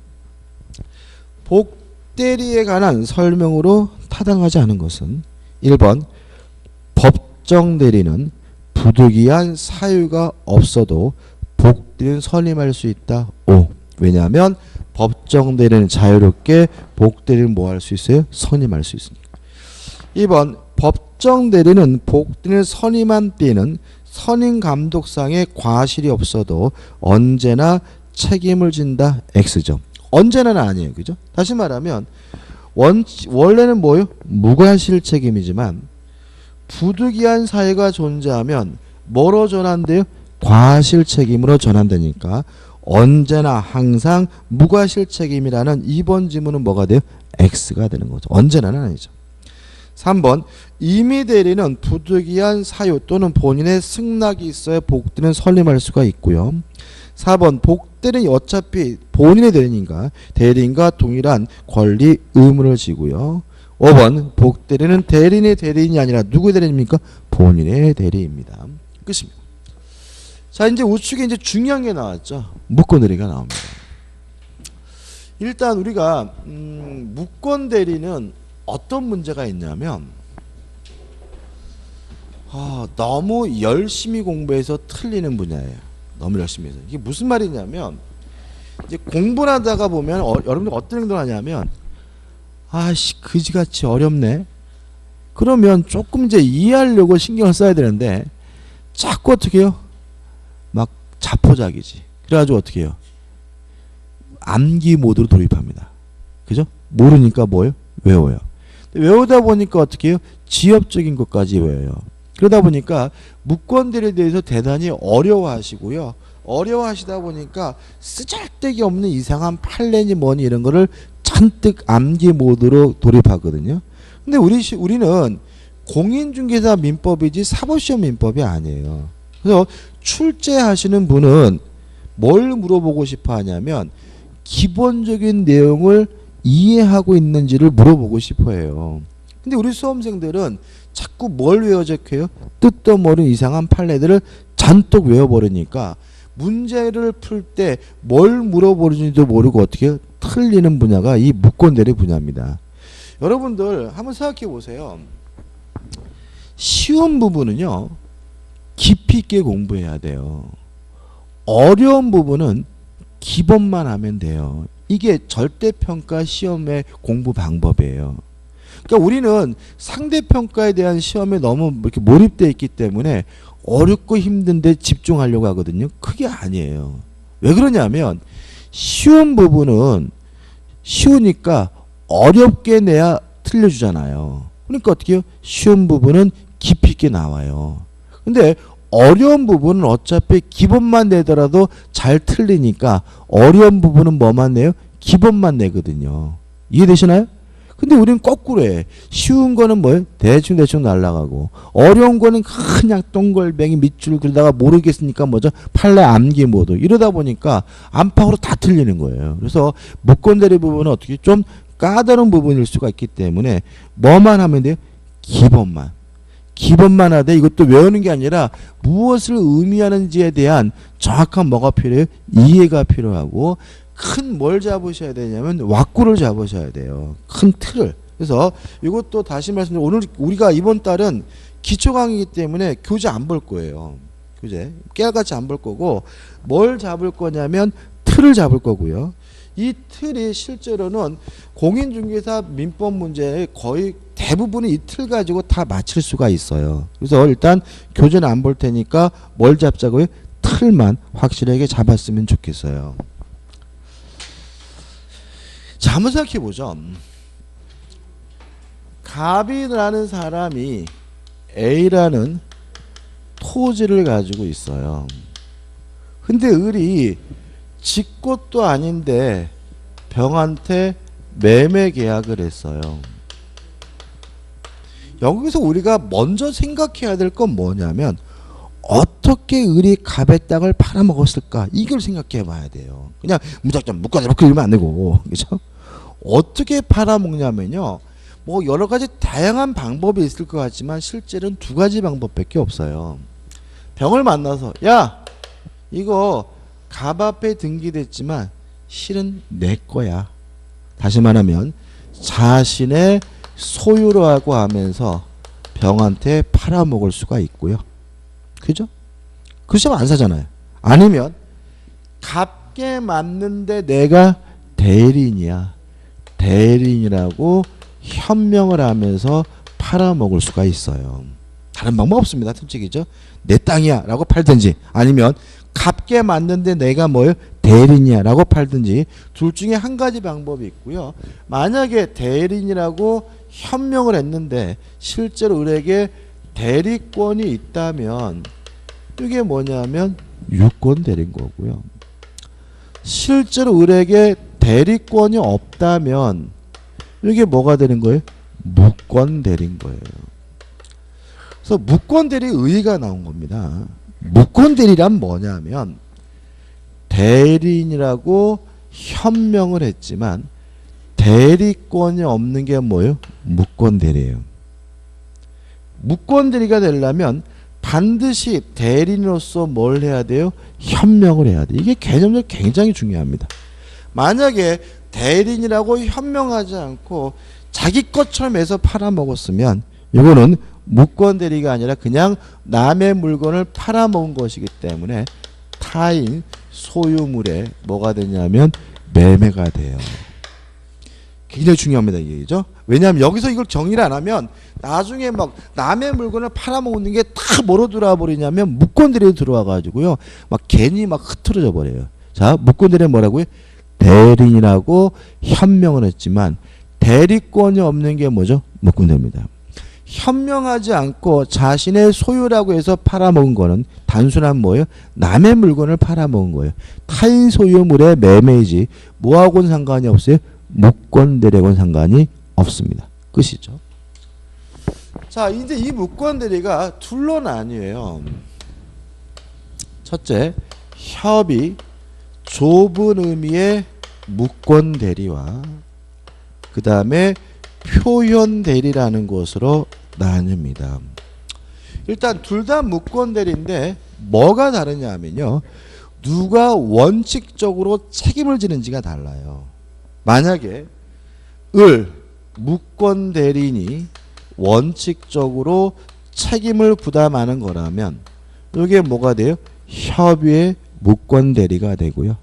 복대리에 관한 설명으로 타당하지 않은 것은 1번 법정대리는 부득이한 사유가 없어도 복대리는 선임할 수 있다. 5. 왜냐하면 법정대리는 자유롭게 복대리는 뭐 할 수 있어요? 선임할 수 있습니다. 2번 법정대리는 복대리를 선임한 때는 선임감독상의 과실이 없어도 언제나 책임을 진다. X죠. 언제나는 아니에요. 그죠? 다시 말하면 원래는 뭐예요? 무과실 책임이지만 부득이한 사유가 존재하면 뭐로 전환돼요? 과실 책임으로 전환되니까 언제나 항상 무과실 책임이라는 2번 지문은 뭐가 돼요? X가 되는 거죠. 언제나는 아니죠. 3번 임의 대리는 부득이한 사유 또는 본인의 승낙이 있어야 복대리는 선임할 수가 있고요. 4번 복대리는 어차피 본인의 대리인과 대리인과 동일한 권리 의무를 지고요. 5번 복대리는 대리인의 대리인이 아니라 누구의 대리인입니까? 본인의 대리입니다. 끝입니다. 자 이제 우측에 이제 중요한 게 나왔죠. 무권대리가 나옵니다. 일단 우리가 무권대리는 어떤 문제가 있냐면 너무 열심히 공부해서 틀리는 분야예요. 너무 열심히 해서. 이게 무슨 말이냐면 이제 공부를 하다가 보면 여러분들 어떤 행동을 하냐면 아씨 그지같이 어렵네. 그러면 조금 이제 이해하려고 신경을 써야 되는데 자꾸 어떻게 해요? 막 자포자기지. 그래가지고 어떻게 해요? 암기 모드로 돌입합니다. 그죠? 모르니까 뭐예요? 외워요. 외우다 보니까 어떻게 해요? 지엽적인 것까지 외워요. 그러다 보니까 무권대리에 대해서 대단히 어려워하시고요. 어려워하시다 보니까 쓰잘데기 없는 이상한 판례니 뭐니 이런 거를 잔뜩 암기 모드로 돌입하거든요. 근데 우리는 공인중개사 민법이지 사법시험 민법이 아니에요. 그래서 출제하시는 분은 뭘 물어보고 싶어 하냐면 기본적인 내용을 이해하고 있는지를 물어보고 싶어 해요. 근데 우리 수험생들은 자꾸 뭘 외워적해요? 뜻도 모르는 이상한 판례들을 잔뜩 외워버리니까 문제를 풀 때 뭘 물어보는지도 모르고 어떻게 틀리는 분야가 이 무권대리 분야입니다. 여러분들 한번 생각해 보세요. 쉬운 부분은요 깊이 있게 공부해야 돼요. 어려운 부분은 기본만 하면 돼요. 이게 절대평가 시험의 공부 방법이에요. 그러니까 우리는 상대평가에 대한 시험에 너무 이렇게 몰입되어 있기 때문에 어렵고 힘든데 집중하려고 하거든요. 그게 아니에요. 왜 그러냐면 쉬운 부분은 쉬우니까 어렵게 내야 틀려주잖아요. 그러니까 어떻게 해요? 쉬운 부분은 깊이 있게 나와요. 근데 어려운 부분은 어차피 기본만 내더라도 잘 틀리니까 어려운 부분은 뭐만 내요? 기본만 내거든요. 이해되시나요? 근데 우리는 거꾸로 해. 쉬운 거는 뭐예요? 대충 날아가고 어려운 거는 그냥 동글뱅이 밑줄 그리다가 모르겠으니까 뭐죠? 판례 암기 모드. 이러다 보니까 안팎으로 다 틀리는 거예요. 그래서 무권대리 부분은 어떻게 좀 까다로운 부분일 수가 있기 때문에 뭐만 하면 돼요? 기본만. 기본만 하되 이것도 외우는 게 아니라 무엇을 의미하는지에 대한 정확한 뭐가 필요해요? 이해가 필요하고 큰 뭘 잡으셔야 되냐면 왁구를 잡으셔야 돼요. 큰 틀을. 그래서 이것도 다시 말씀드리면 오늘 우리가 이번 달은 기초 강의이기 때문에 교재 안 볼 거예요. 교재 깨알같이 안 볼 거고 뭘 잡을 거냐면 틀을 잡을 거고요. 이 틀이 실제로는 공인중개사 민법 문제의 거의 대부분이 이 틀 가지고 다 맞힐 수가 있어요. 그래서 일단 교재는 안 볼 테니까 뭘 잡자고요? 틀만 확실하게 잡았으면 좋겠어요. 자, 한번 생각해 보죠. 갑이라는 사람이 A라는 토지를 가지고 있어요. 근데 을이 지 것도 아닌데 병한테 매매 계약을 했어요. 여기서 우리가 먼저 생각해야 될 건 뭐냐면 어떻게 을이 갑의 땅을 팔아먹었을까? 이걸 생각해 봐야 돼요. 그냥 무작정 묶어서 이렇게 이러면 안 되고, 그죠? 어떻게 팔아먹냐면요. 뭐 여러 가지 다양한 방법이 있을 것 같지만 실제로는 두 가지 방법밖에 없어요. 병을 만나서 야 이거 갑 앞에 등기됐지만 실은 내 거야. 다시 말하면 자신의 소유로 하고 하면서 병한테 팔아먹을 수가 있고요. 그죠? 그렇지만 안 사잖아요. 아니면 값게 맞는데 내가 대리인이야. 대리인이라고 현명을 하면서 팔아먹을 수가 있어요. 다른 방법 없습니다. 솔직히죠. 내 땅이야 라고 팔든지 아니면 값게 맞는데 내가 뭐예요? 대리인이야 라고 팔든지 둘 중에 한 가지 방법이 있고요. 만약에 대리인이라고 현명을 했는데 실제로 을에게 대리권이 있다면 이게 뭐냐면 유권 대리인 거고요. 실제로 을에게 대리권이 없다면 이게 뭐가 되는 거예요? 무권 대리인 거예요. 그래서 무권 대리 의의가 나온 겁니다. 무권 대리란 뭐냐면 대리인이라고 현명을 했지만 대리권이 없는 게 뭐예요? 무권 대리예요. 무권 대리가 되려면 반드시 대리인으로서 뭘 해야 돼요? 현명을 해야 돼요. 이게 개념적으로 굉장히 중요합니다. 만약에 대리인이라고 현명하지 않고 자기 것처럼 해서 팔아먹었으면 이거는 무권 대리가 아니라 그냥 남의 물건을 팔아먹은 것이기 때문에 타인 소유물에 뭐가 되냐면 매매가 돼요. 굉장히 중요합니다. 이 얘기죠. 왜냐하면 여기서 이걸 정리를 안 하면 나중에 막 남의 물건을 팔아먹는 게 다 뭐로 들어와 버리냐면 무권 대리로 들어와 가지고요. 막 괜히 막 흐트러져 버려요. 자, 무권 대리는 뭐라고요? 대리인이라고 현명을 했지만 대리권이 없는 게 뭐죠? 무권 대리입니다. 현명하지 않고 자신의 소유라고 해서 팔아먹은 거는 단순한 뭐예요? 남의 물건을 팔아먹은 거예요. 타인 소유물의 매매이지 뭐하고는 상관이 없어요? 무권 대리하고는 상관이 없습니다. 끝이죠. 자, 이제 이 무권 대리가 둘로 나뉘어요. 첫째, 협의 좁은 의미의 무권 대리와 그 다음에 표현 대리라는 것으로 나뉩니다. 일단 둘 다 무권 대리인데 뭐가 다르냐 하면요. 누가 원칙적으로 책임을 지는지가 달라요. 만약에 무권 대리인이 원칙적으로 책임을 부담하는 거라면 이게 뭐가 돼요? 협의의 무권 대리가 되고요.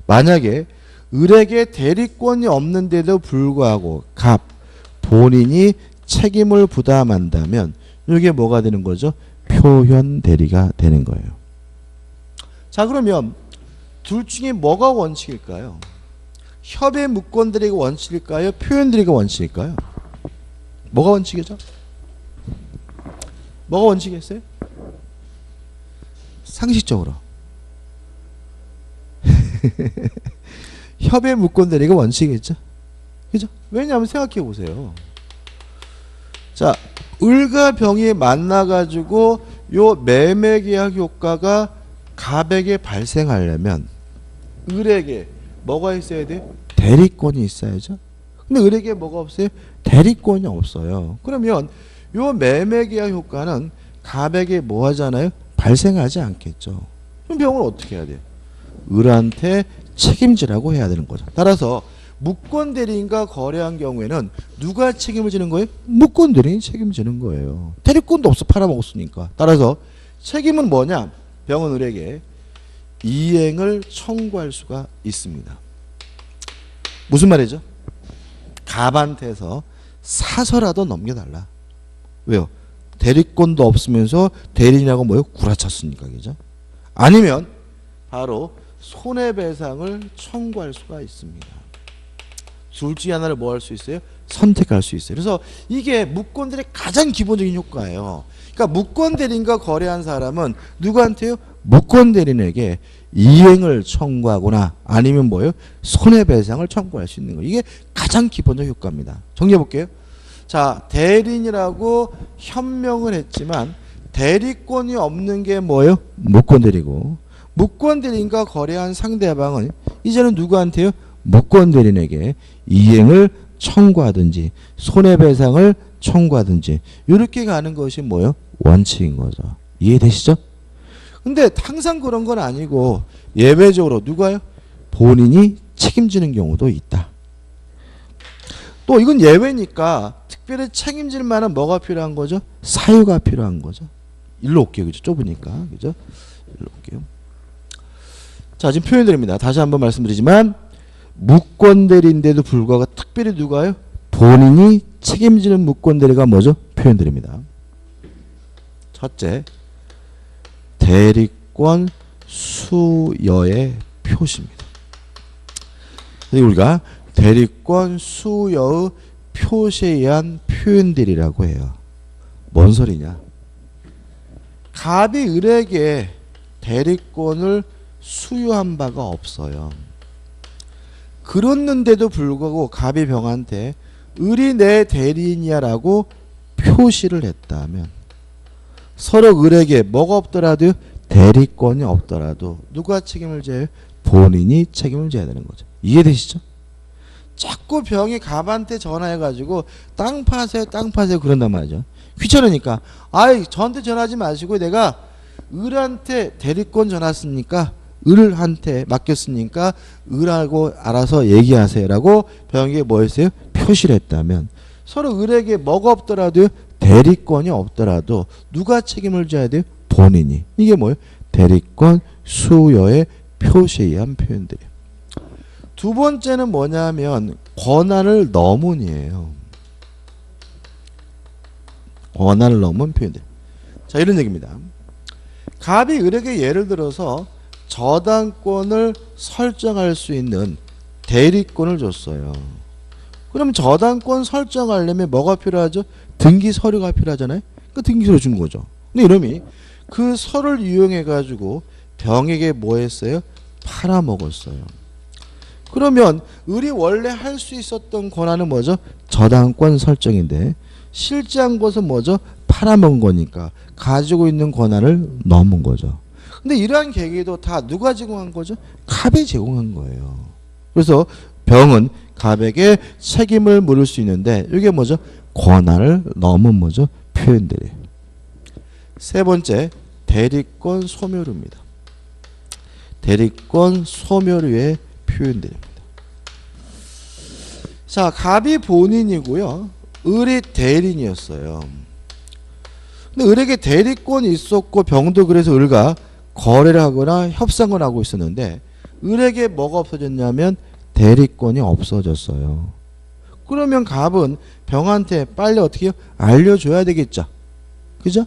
만약에 을에게 대리권이 없는데도 불구하고 본인이 책임을 부담한다면 이게 뭐가 되는 거죠? 표현 대리가 되는 거예요. 자, 그러면 둘 중에 뭐가 원칙일까요? 협의 무권 대리가 원칙일까요? 표현 대리가 원칙일까요? 뭐가 원칙이죠? 뭐가 원칙이었어요? 상식적으로 협의 무권 대리가 원칙이겠죠? 그죠? 왜냐하면 생각해 보세요. 자, 을과 병이 만나가지고 요 매매계약 효과가 갑에게 발생하려면 을에게 뭐가 있어야 돼요? 대리권이 있어야죠. 근데 을에게 뭐가 없어요? 대리권이 없어요. 그러면 요 매매계약 효과는 갑에게 뭐 하잖아요? 발생하지 않겠죠. 그럼 병은 어떻게 해야 돼요? 을한테 책임지라고 해야 되는 거죠. 따라서 무권 대리인과 거래한 경우에는 누가 책임을 지는 거예요? 무권 대리인이 책임지는 거예요. 대리권도 없어 팔아먹었으니까. 따라서 책임은 뭐냐? 병은 을에게 이행을 청구할 수가 있습니다. 무슨 말이죠? 갑한테서 사서라도 넘겨달라. 왜요? 대리권도 없으면서 대리인이라고 뭐요? 구라쳤으니까. 그죠? 아니면 바로 손해배상을 청구할 수가 있습니다. 둘 중에 하나를 뭐 할 수 있어요? 선택할 수 있어요. 그래서 이게 무권대리의 가장 기본적인 효과예요. 그러니까 무권대리인과 거래한 사람은 누구한테요? 무권대리인에게 이행을 청구하거나 아니면 뭐예요? 손해배상을 청구할 수 있는 거예요. 이게 가장 기본적 효과입니다. 정리해 볼게요. 자, 대리인이라고 현명을 했지만 대리권이 없는 게 뭐예요? 무권대리고, 무권대리인과 거래한 상대방은 이제는 누구한테요? 무권대리인에게 이행을 청구하든지 손해배상을 청구하든지 이렇게 가는 것이 뭐예요? 원칙인 거죠. 이해되시죠? 근데 항상 그런 건 아니고 예외적으로 누가요? 본인이 책임지는 경우도 있다. 또 이건 예외니까 특별히 책임질 만한 뭐가 필요한 거죠? 사유가 필요한 거죠. 일로 올게요. 그죠? 좁으니까. 그죠? 일로 올게요. 자, 지금 표현드립니다. 다시 한번 말씀드리지만 무권대리인데도 불구하고 특별히 누가요? 본인이 책임지는 무권대리가 뭐죠? 표현드립니다. 첫째, 대리권 수여의 표시입니다. 우리가 대리권 수여의 표시에 의한 표현들이라고 해요. 뭔 소리냐? 갑이 을에게 대리권을 수여한 바가 없어요. 그랬는데도 불구하고 갑이 병한테 을이 내 대리인이야 라고 표시를 했다면 서로 을에게 뭐가 없더라도 대리권이 없더라도 누가 책임을 져요? 본인이 책임을 져야 되는 거죠. 이해되시죠? 자꾸 병이 갑한테 전화해가지고 땅 파세요 땅 파세요 그런단 말이죠. 귀찮으니까 아이 저한테 전화하지 마시고 내가 을한테 대리권 전화했으니까 을한테 맡겼으니까 을하고 알아서 얘기하세요 라고 병에게 뭐 했어요? 표시를 했다면 서로 을에게 뭐가 없더라도 대리권이 없더라도 누가 책임을 져야 돼요? 본인이. 이게 뭐예요? 대리권 수여의 표시에 의한 표현들이에요. 두 번째는 뭐냐면 권한을 넘은이에요. 권한을 넘은 표현들. 자, 이런 얘기입니다. 갑이 을에게 예를 들어서 저당권을 설정할 수 있는 대리권을 줬어요. 그럼 저당권 설정하려면 뭐가 필요하죠? 등기 서류가 필요하잖아요. 그 등기 서류 준 거죠. 근데 이놈이 그 서류를 이용해 가지고 병에게 뭐 했어요? 팔아먹었어요. 그러면 을이 원래 할 수 있었던 권한은 뭐죠? 저당권 설정인데 실제 한 것은 뭐죠? 팔아먹은 거니까 가지고 있는 권한을 넘은 거죠. 근데 이러한 계기도 다 누가 제공한 거죠? 갑이 제공한 거예요. 그래서 병은 갑에게 책임을 물을 수 있는데 이게 뭐죠? 권한을 넘은 뭐죠? 표현들이에요. 세 번째, 대리권 소멸입니다. 대리권 소멸의 표현들입니다. 자, 갑이 본인이고요. 을이 대리인이었어요. 근데 을에게 대리권이 있었고 병도 그래서 을과 거래를 하거나 협상을 하고 있었는데 을에게 뭐가 없어졌냐면 대리권이 없어졌어요. 그러면 갑은 병한테 빨리 어떻게 해요? 알려줘야 되겠죠. 그죠?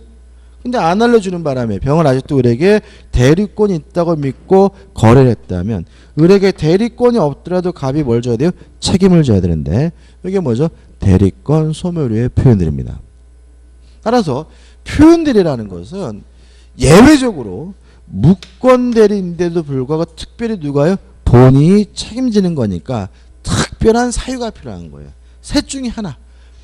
근데 안 알려주는 바람에 병은 아직도 을에게 대리권이 있다고 믿고 거래를 했다면 을에게 대리권이 없더라도 갑이 뭘 줘야 돼요? 책임을 져야 되는데 이게 뭐죠? 대리권 소멸의 표현들입니다. 따라서 표현들이라는 것은 예외적으로 무권대리인데도 불구하고 특별히 누가요? 본인이 책임지는 거니까 특별한 사유가 필요한 거예요. 셋 중에 하나.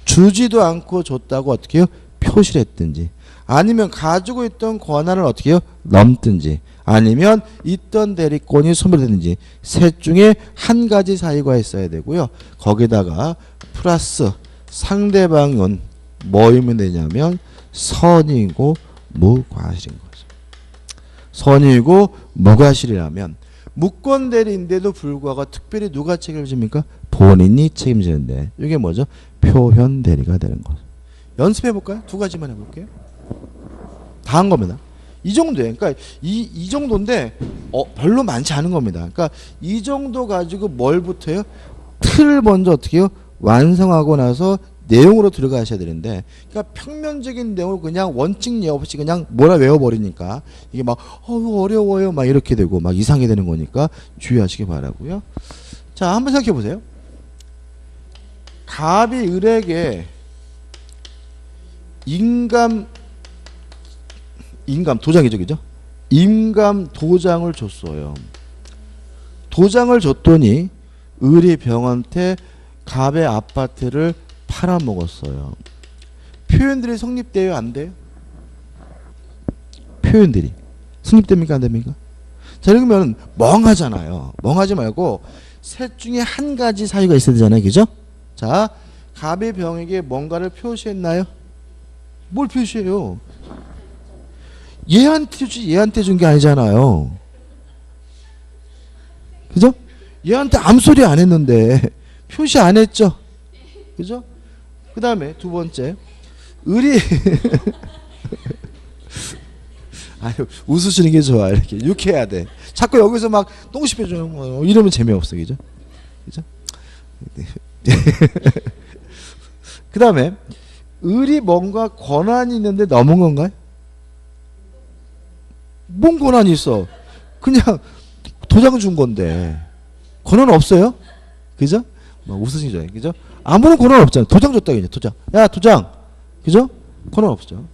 주지도 않고 줬다고 어떻게 해요? 표시를 했든지 아니면 가지고 있던 권한을 어떻게 해요? 넘든지 아니면 있던 대리권이 소멸되든지 셋 중에 한 가지 사유가 있어야 되고요. 거기다가 플러스 상대방은 뭐이면 되냐면 선이고 무과실인 거죠. 선이고 무과실이라면 무권대리인데도 불구하고 특별히 누가 책임집니까? 본인이 책임지는데 이게 뭐죠? 표현대리가 되는 거죠. 연습해볼까요? 두 가지만 해볼게요. 다 한 겁니다. 이 정도예요. 그러니까 이 정도인데 별로 많지 않은 겁니다. 그러니까 이 정도 가지고 뭘 붙어요? 틀을 먼저 어떻게 해요? 완성하고 나서 내용으로 들어가셔야 되는데, 그러니까 평면적인 내용을 그냥 원칙 없이 그냥 뭐라 외워버리니까 이게 막 어려워요 막 이렇게 되고 막 이상하게 되는 거니까 주의하시기 바라고요. 자, 한번 생각해 보세요. 갑이 을에게 인감 도장이죠, 그죠? 임감 도장을 줬어요. 도장을 줬더니 을이 병한테 갑의 아파트를 팔아먹었어요. 표현들이 성립돼요, 안 돼요? 표현들이 성립됩니까, 안 됩니까? 자, 그러면 멍하잖아요. 멍하지 말고 셋 중에 한 가지 사유가 있어야 되잖아요, 그죠? 자, 갑이 병에게 뭔가를 표시했나요? 뭘 표시해요? 얘한테 준 게 아니잖아요. 그죠? 얘한테 아무 소리 안 했는데 표시 안 했죠? 그죠? 그 다음에 두 번째, 을이 아유, 웃으시는 게 좋아. 이렇게 유쾌해야 돼. 자꾸 여기서 막 똥 씹혀주는 이러면 재미없어, 그죠? 그죠? 그 다음에 을이 뭔가 권한이 있는데 넘은 건가요? 뭔 권한이 있어? 그냥 도장 준 건데 권한 없어요? 그죠? 막 웃으시죠, 그죠? 아무런 권한 없잖아. 도장 줬다, 그죠? 도장. 야, 도장. 그죠? 권한 없죠.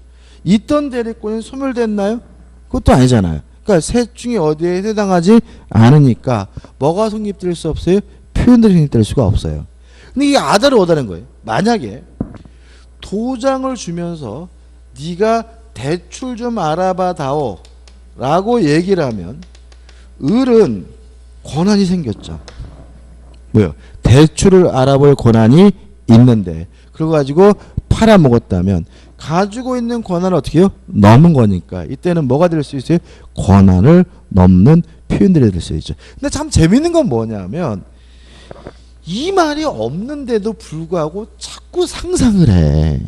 있던 대리권이 소멸됐나요? 그것도 아니잖아요. 그러니까 셋 중에 어디에 해당하지 않으니까 뭐가 성립될 수 없어요? 표현들이 성립될 수가 없어요. 근데 이게 아다를 원하는 거예요. 만약에 도장을 주면서 네가 대출 좀 알아봐 다오 라고 얘기를 하면 을은 권한이 생겼죠. 뭐요? 대출을 알아볼 권한이 있는데 그거 가지고 팔아먹었다면 가지고 있는 권한을 어떻게 해요? 넘은 거니까 이때는 뭐가 될 수 있어요? 권한을 넘는 표현들이 될 수 있죠. 근데 참 재밌는 건 뭐냐면 이 말이 없는데도 불구하고 자꾸 상상을 해.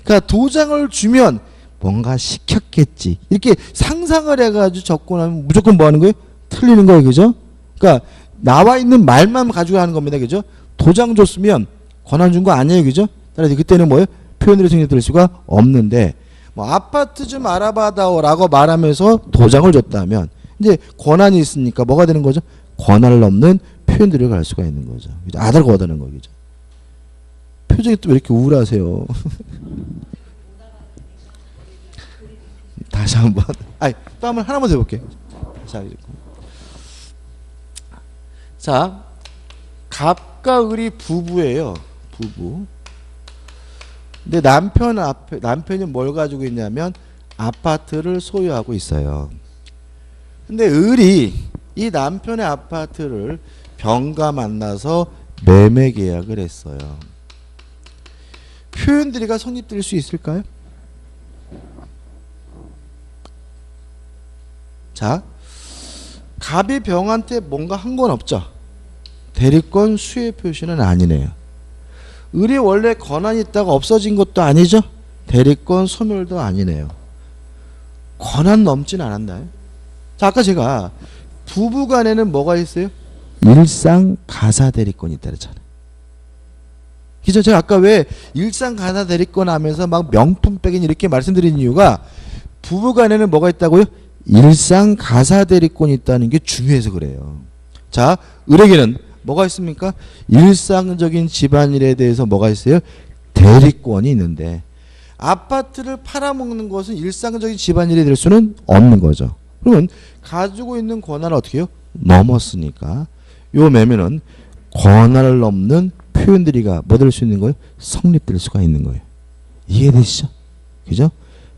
그러니까 도장을 주면 뭔가 시켰겠지. 이렇게 상상을 해가지고 접근하면 무조건 뭐 하는 거예요? 틀리는 거예요. 그죠? 그러니까 나와 있는 말만 가지고 하는 겁니다. 그죠? 도장 줬으면 권한 준 거 아니에요. 그죠? 따라서 그때는 뭐예요? 표현으로 생겨들 수가 없는데 뭐 아파트 좀 알아봐다오 라고 말하면서 도장을 줬다면 이제 권한이 있으니까 뭐가 되는 거죠? 권한을 넘는 표현들을 갈 수가 있는 거죠. 아다르고 어다는 거죠. 표정이 또 왜 이렇게 우울하세요? 다시 한번. 또 한번 하나만 더 해볼게. 자, 갑과 을이 부부예요. 부부. 근데 남편이 뭘 가지고 있냐면 아파트를 소유하고 있어요. 근데 을이 이 남편의 아파트를 병과 만나서 매매 계약을 했어요. 표현들이가 성립될 수 있을까요? 자, 갑이 병한테 뭔가 한 건 없죠. 대리권 수혜 표시는 아니네요. 을이 원래 권한이 있다가 없어진 것도 아니죠. 대리권 소멸도 아니네요. 권한 넘진 않았나요? 자, 아까 제가 부부간에는 뭐가 있어요? 일상 가사 대리권이 있다 그랬잖아요. 그죠? 제가 아까 왜 일상 가사 대리권 하면서 막 명품 백인 이렇게 말씀드린 이유가 부부간에는 뭐가 있다고요? 일상 가사 대리권이 있다는 게 중요해서 그래요. 자, 을에게는 뭐가 있습니까? 일상적인 집안일에 대해서 뭐가 있어요? 대리권이 있는데 아파트를 팔아먹는 것은 일상적인 집안일이 될 수는 없는 거죠. 그러면 가지고 있는 권한을 어떻게 해요? 넘었으니까 요 매매는 권한을 넘는 표현들이가 뭐 될 수 있는 거예요? 성립될 수가 있는 거예요. 이해되시죠? 그죠?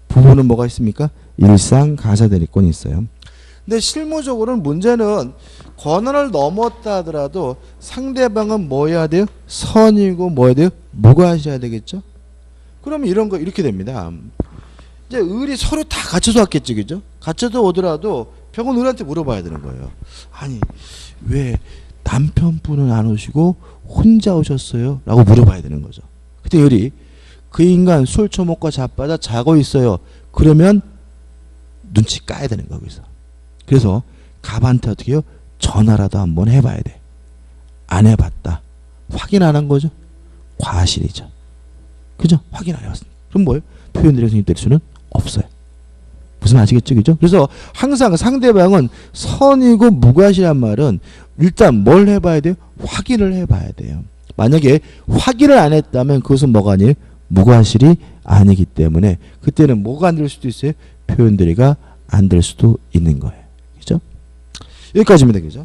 부부는 뭐가 있습니까? 일상 가사 대리권이 있어요. 근데 실무적으로는 문제는 권한을 넘었다 하더라도 상대방은 뭐 해야 돼요? 선이고 뭐 해야 돼요? 무과하셔야 되겠죠? 그러면 이런 거 이렇게 됩니다. 이제 을이 서로 다 갖춰서 왔겠죠, 그죠? 갖춰서 오더라도 병원 을한테 물어봐야 되는 거예요. 아니 왜 남편분은 안 오시고 혼자 오셨어요? 라고 물어봐야 되는 거죠. 그때 을이 그 인간 술 처먹고 자빠져 자고 있어요. 그러면 눈치 까야 되는 거기서. 그래서 갑한테 어떻게 해요? 전화라도 한번 해봐야 돼. 안 해봤다. 확인 안 한 거죠? 과실이죠. 그죠? 확인 안 해봤습니다. 그럼 뭐예요? 표현들의 성립될 수는 없어요. 무슨 아시겠죠? 그죠? 그래서 항상 상대방은 선이고 무과실한 말은 일단 뭘 해봐야 돼요? 확인을 해봐야 돼요. 만약에 확인을 안 했다면 그것은 뭐가 아니에요? 무과실이 아니기 때문에 그때는 뭐가 안 될 수도 있어요? 표현들이가 안 될 수도 있는 거예요. 그죠? 여기까지입니다. 그죠?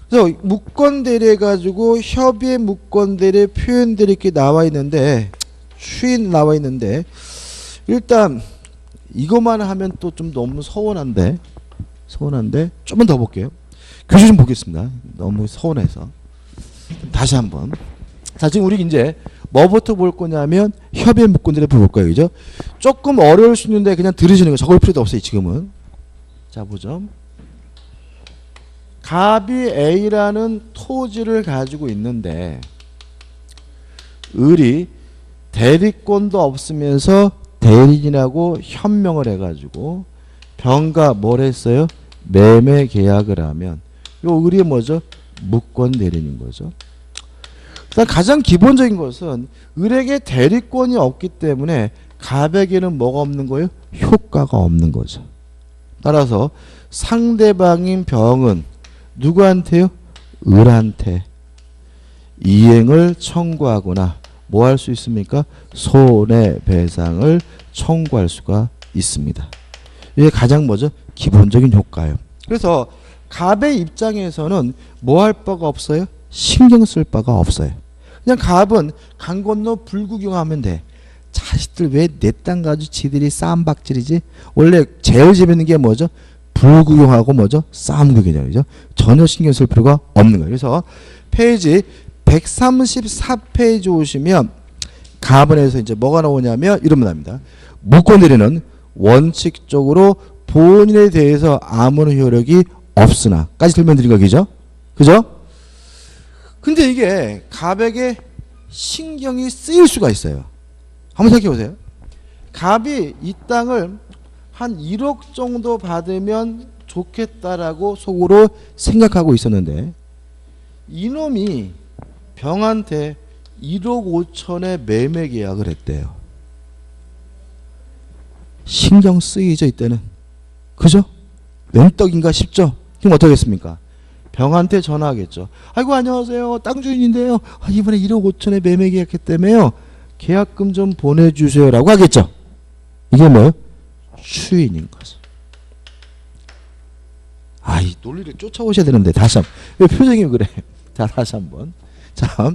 그래서 무권대리 가지고 협의의 무권대리 표현들이 이렇게 나와 있는데 추인 나와 있는데 일단 이것만 하면 또 좀 너무 서운한데 좀만 더 볼게요. 교재 좀 보겠습니다. 너무 서운해서 다시 한번. 자, 지금 우리 이제 뭐부터 볼 거냐면 협의의 무권대리 볼 거예요. 그죠? 조금 어려울 수 있는데 그냥 들으시는 거 적을 필요도 없어요. 지금은. 자, 보죠. 갑이 A라는 토지를 가지고 있는데 을이 대리권도 없으면서 대리인하고 현명을 해가지고 병가 뭘 했어요? 매매 계약을 하면 요 을이 뭐죠? 무권 대리인인 거죠. 일단 가장 기본적인 것은 을에게 대리권이 없기 때문에 갑에게는 뭐가 없는 거예요? 효과가 없는 거죠. 따라서 상대방인 병은 누구한테요? 을한테 이행을 청구하거나 뭐 할 수 있습니까? 손해배상을 청구할 수가 있습니다. 이게 가장 뭐죠? 기본적인 효과예요. 그래서 갑의 입장에서는 뭐 할 바가 없어요? 신경 쓸 바가 없어요. 그냥 갑은 강 건너 불구경하면 돼. 자식들 왜 내 땅 가지고 지들이 싸움박질이지? 원래 제일 재밌는 게 뭐죠? 불구경하고 뭐죠? 싸움 구경이죠. 전혀 신경 쓸 필요가 없는 거예요. 그래서 페이지 134페이지 오시면 가번에서 이제 뭐가 나오냐면 이러면 납니다. 무권대리는 원칙적으로 본인에 대해서 아무런 효력이 없으나 까지 설명드린 거죠. 그죠? 근데 이게 갑에게 신경이 쓰일 수가 있어요. 한번 생각해 보세요. 갑이 이 땅을 한 1억 정도 받으면 좋겠다라고 속으로 생각하고 있었는데 이놈이 병한테 1억 5천에 매매 계약을 했대요. 신경 쓰이죠 이때는. 그죠? 웬 떡인가 싶죠? 그럼 어떻게 했습니까? 병한테 전화하겠죠. 아이고 안녕하세요. 땅 주인인데요. 이번에 1억 5천에 매매 계약했다며요. 계약금 좀 보내주세요 라고 하겠죠. 이게 뭐예요? 추인인 거죠. 이 논리를 쫓아오셔야 되는데 다시 한번. 왜 표정이 그래? 자 다시 한번. 자,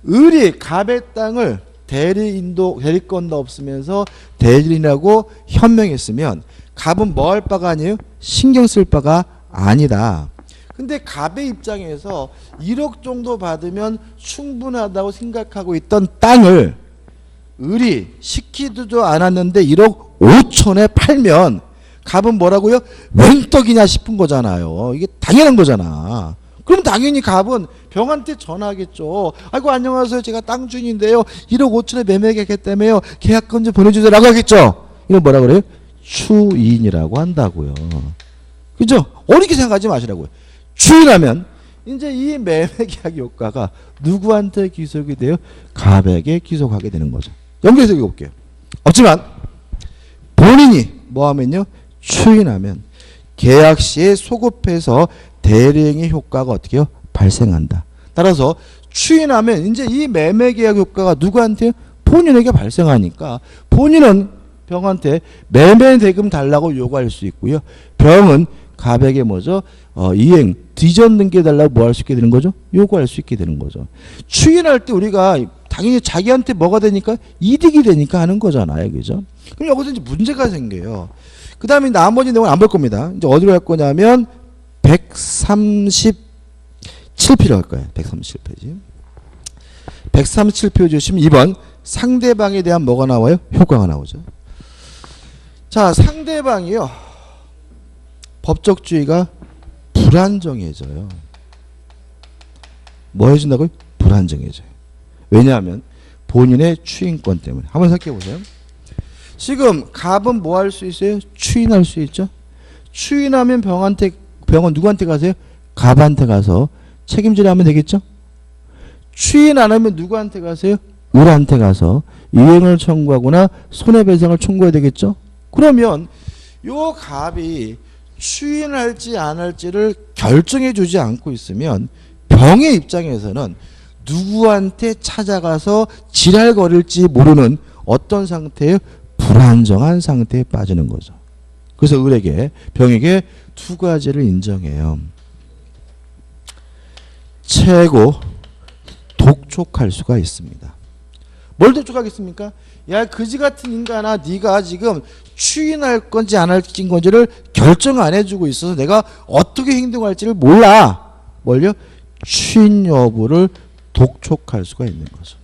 을이 갑의 땅을 대리권도 없으면서 대리인하고 현명했으면 갑은 뭐 할 바가 아니에요? 신경 쓸 바가 아니다. 근데 갑의 입장에서 1억 정도 받으면 충분하다고 생각하고 있던 땅을 을이 시키지도 않았는데 1억 5천에 팔면 갑은 뭐라고요? 웬 떡이냐 싶은 거잖아요. 이게 당연한 거잖아. 그럼 당연히 갑은 병한테 전화하겠죠. 아이고 안녕하세요. 제가 땅 주인인데요. 1억 5천에 매매 계약했다며요. 계약금 좀 보내주세요 라고 하겠죠. 이걸 뭐라 그래요? 추인이라고 한다고요. 그죠? 어렵게 생각하지 마시라고요. 추인하면 이제 이 매매 계약 효과가 누구한테 기속이 돼요? 갑에게 기속하게 되는 거죠. 연결해서 읽어볼게요. 없지만 본인이 뭐 하면요? 추인하면 계약 시에 소급해서 대리행위 효과가 어떻게 해요? 발생한다. 따라서 추인하면 이제 이 매매 계약 효과가 누구한테요? 본인에게 발생하니까 본인은 병한테 매매 대금 달라고 요구할 수 있고요. 병은 갑에게 뭐죠? 이행 뒤젓는 게 달라고 뭐 할 수 있게 되는 거죠? 요구할 수 있게 되는 거죠. 추인할 때 우리가 당연히 자기한테 뭐가 되니까 이득이 되니까 하는 거잖아요. 그죠? 그럼 여기서 이제 문제가 생겨요. 그 다음에 나머지 내용은 안 볼 겁니다. 이제 어디로 갈 거냐면 137페이지로 갈 거예요. 137페이지. 137페이지 오시면 2번 상대방에 대한 뭐가 나와요? 효과가 나오죠. 자, 상대방이요. 법적주의가 불안정해져요. 뭐 해준다고요? 불안정해져요. 왜냐하면 본인의 추인권 때문에. 한번 생각해 보세요. 지금 갑은 뭐 할 수 있어요? 추인할 수 있죠. 추인하면 병원 누구한테 가세요? 갑한테 가서 책임질 하면 되겠죠. 추인 안 하면 누구한테 가세요? 을한테 가서 이행을 청구하거나 손해배상을 청구해야 되겠죠. 그러면 요 갑이 추인할지 안 할지를 결정해 주지 않고 있으면 병의 입장에서는 누구한테 찾아가서 지랄거릴지 모르는 어떤 상태예요? 불안정한 상태에 빠지는 거죠. 그래서 을에게 병에게 두 가지를 인정해요. 최고 독촉할 수가 있습니다. 뭘 독촉하겠습니까? 야, 그지 같은 인간아, 네가 지금 추인할 건지 안 할 건지를 결정 안 해주고 있어서 내가 어떻게 행동할지를 몰라. 뭘요? 추인 여부를 독촉할 수가 있는 거죠.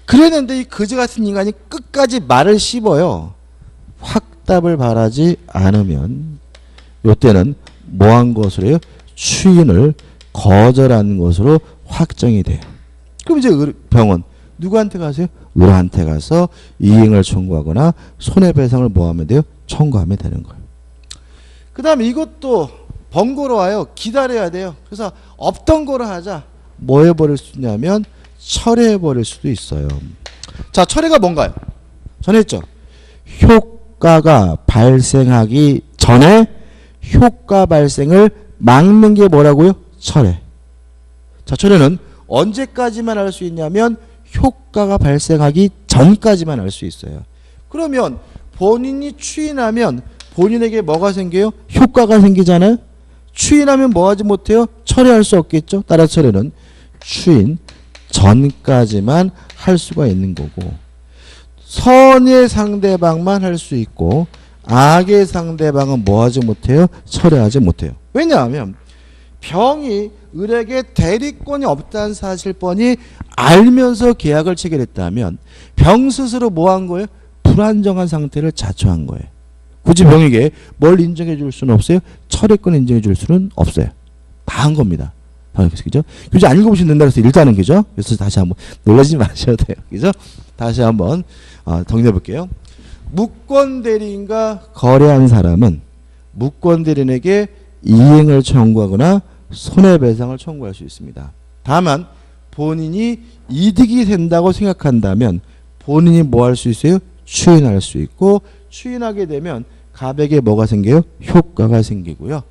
그랬는데 이 그지 같은 인간이 끝까지 말을 씹어요. 확답을 바라지 않으면 이때는 뭐한 것으로 해요? 추인을 거절한 것으로 확정이 돼요. 그럼 이제 병원 누구한테 가세요? 을한테 가서 이행을 청구하거나 손해배상을 뭐 하면 돼요? 청구하면 되는 거예요. 그 다음에 이것도 번거로워요. 기다려야 돼요. 그래서 없던 거로 하자. 뭐 해버릴 수 있냐면 철회해버릴 수도 있어요. 자, 철회가 뭔가요? 전에 했죠. 효과가 발생하기 전에 효과 발생을 막는 게 뭐라고요? 철회. 자, 철회는 언제까지만 할 수 있냐면 효과가 발생하기 전까지만 할 수 있어요. 그러면 본인이 추인하면 본인에게 뭐가 생겨요? 효과가 생기잖아요. 추인하면 뭐 하지 못해요? 철회할 수 없겠죠. 따라서 철회는 추인 전까지만 할 수가 있는 거고, 선의 상대방만 할 수 있고 악의 상대방은 뭐 하지 못해요? 철회하지 못해요. 왜냐하면 병이 을에게 대리권이 없다는 사실 뻔히 알면서 계약을 체결했다면 병 스스로 뭐 한 거예요? 불안정한 상태를 자초한 거예요. 굳이 병에게 뭘 인정해 줄 수는 없어요. 철회권 인정해 줄 수는 없어요. 다 한 겁니다. 그죠? 교재 안 읽어보시면 된다 그래서 일단은 그죠? 그래서 다시 한번 놀라지 마셔도 돼요. 그죠? 다시 한번 정리해 볼게요. 무권 대리인과 거래한 사람은 무권 대리인에게 이행을 청구하거나 손해배상을 청구할 수 있습니다. 다만 본인이 이득이 된다고 생각한다면 본인이 뭐 할 수 있어요? 추인할 수 있고, 추인하게 되면 갑에게 뭐가 생겨요? 효과가 생기고요.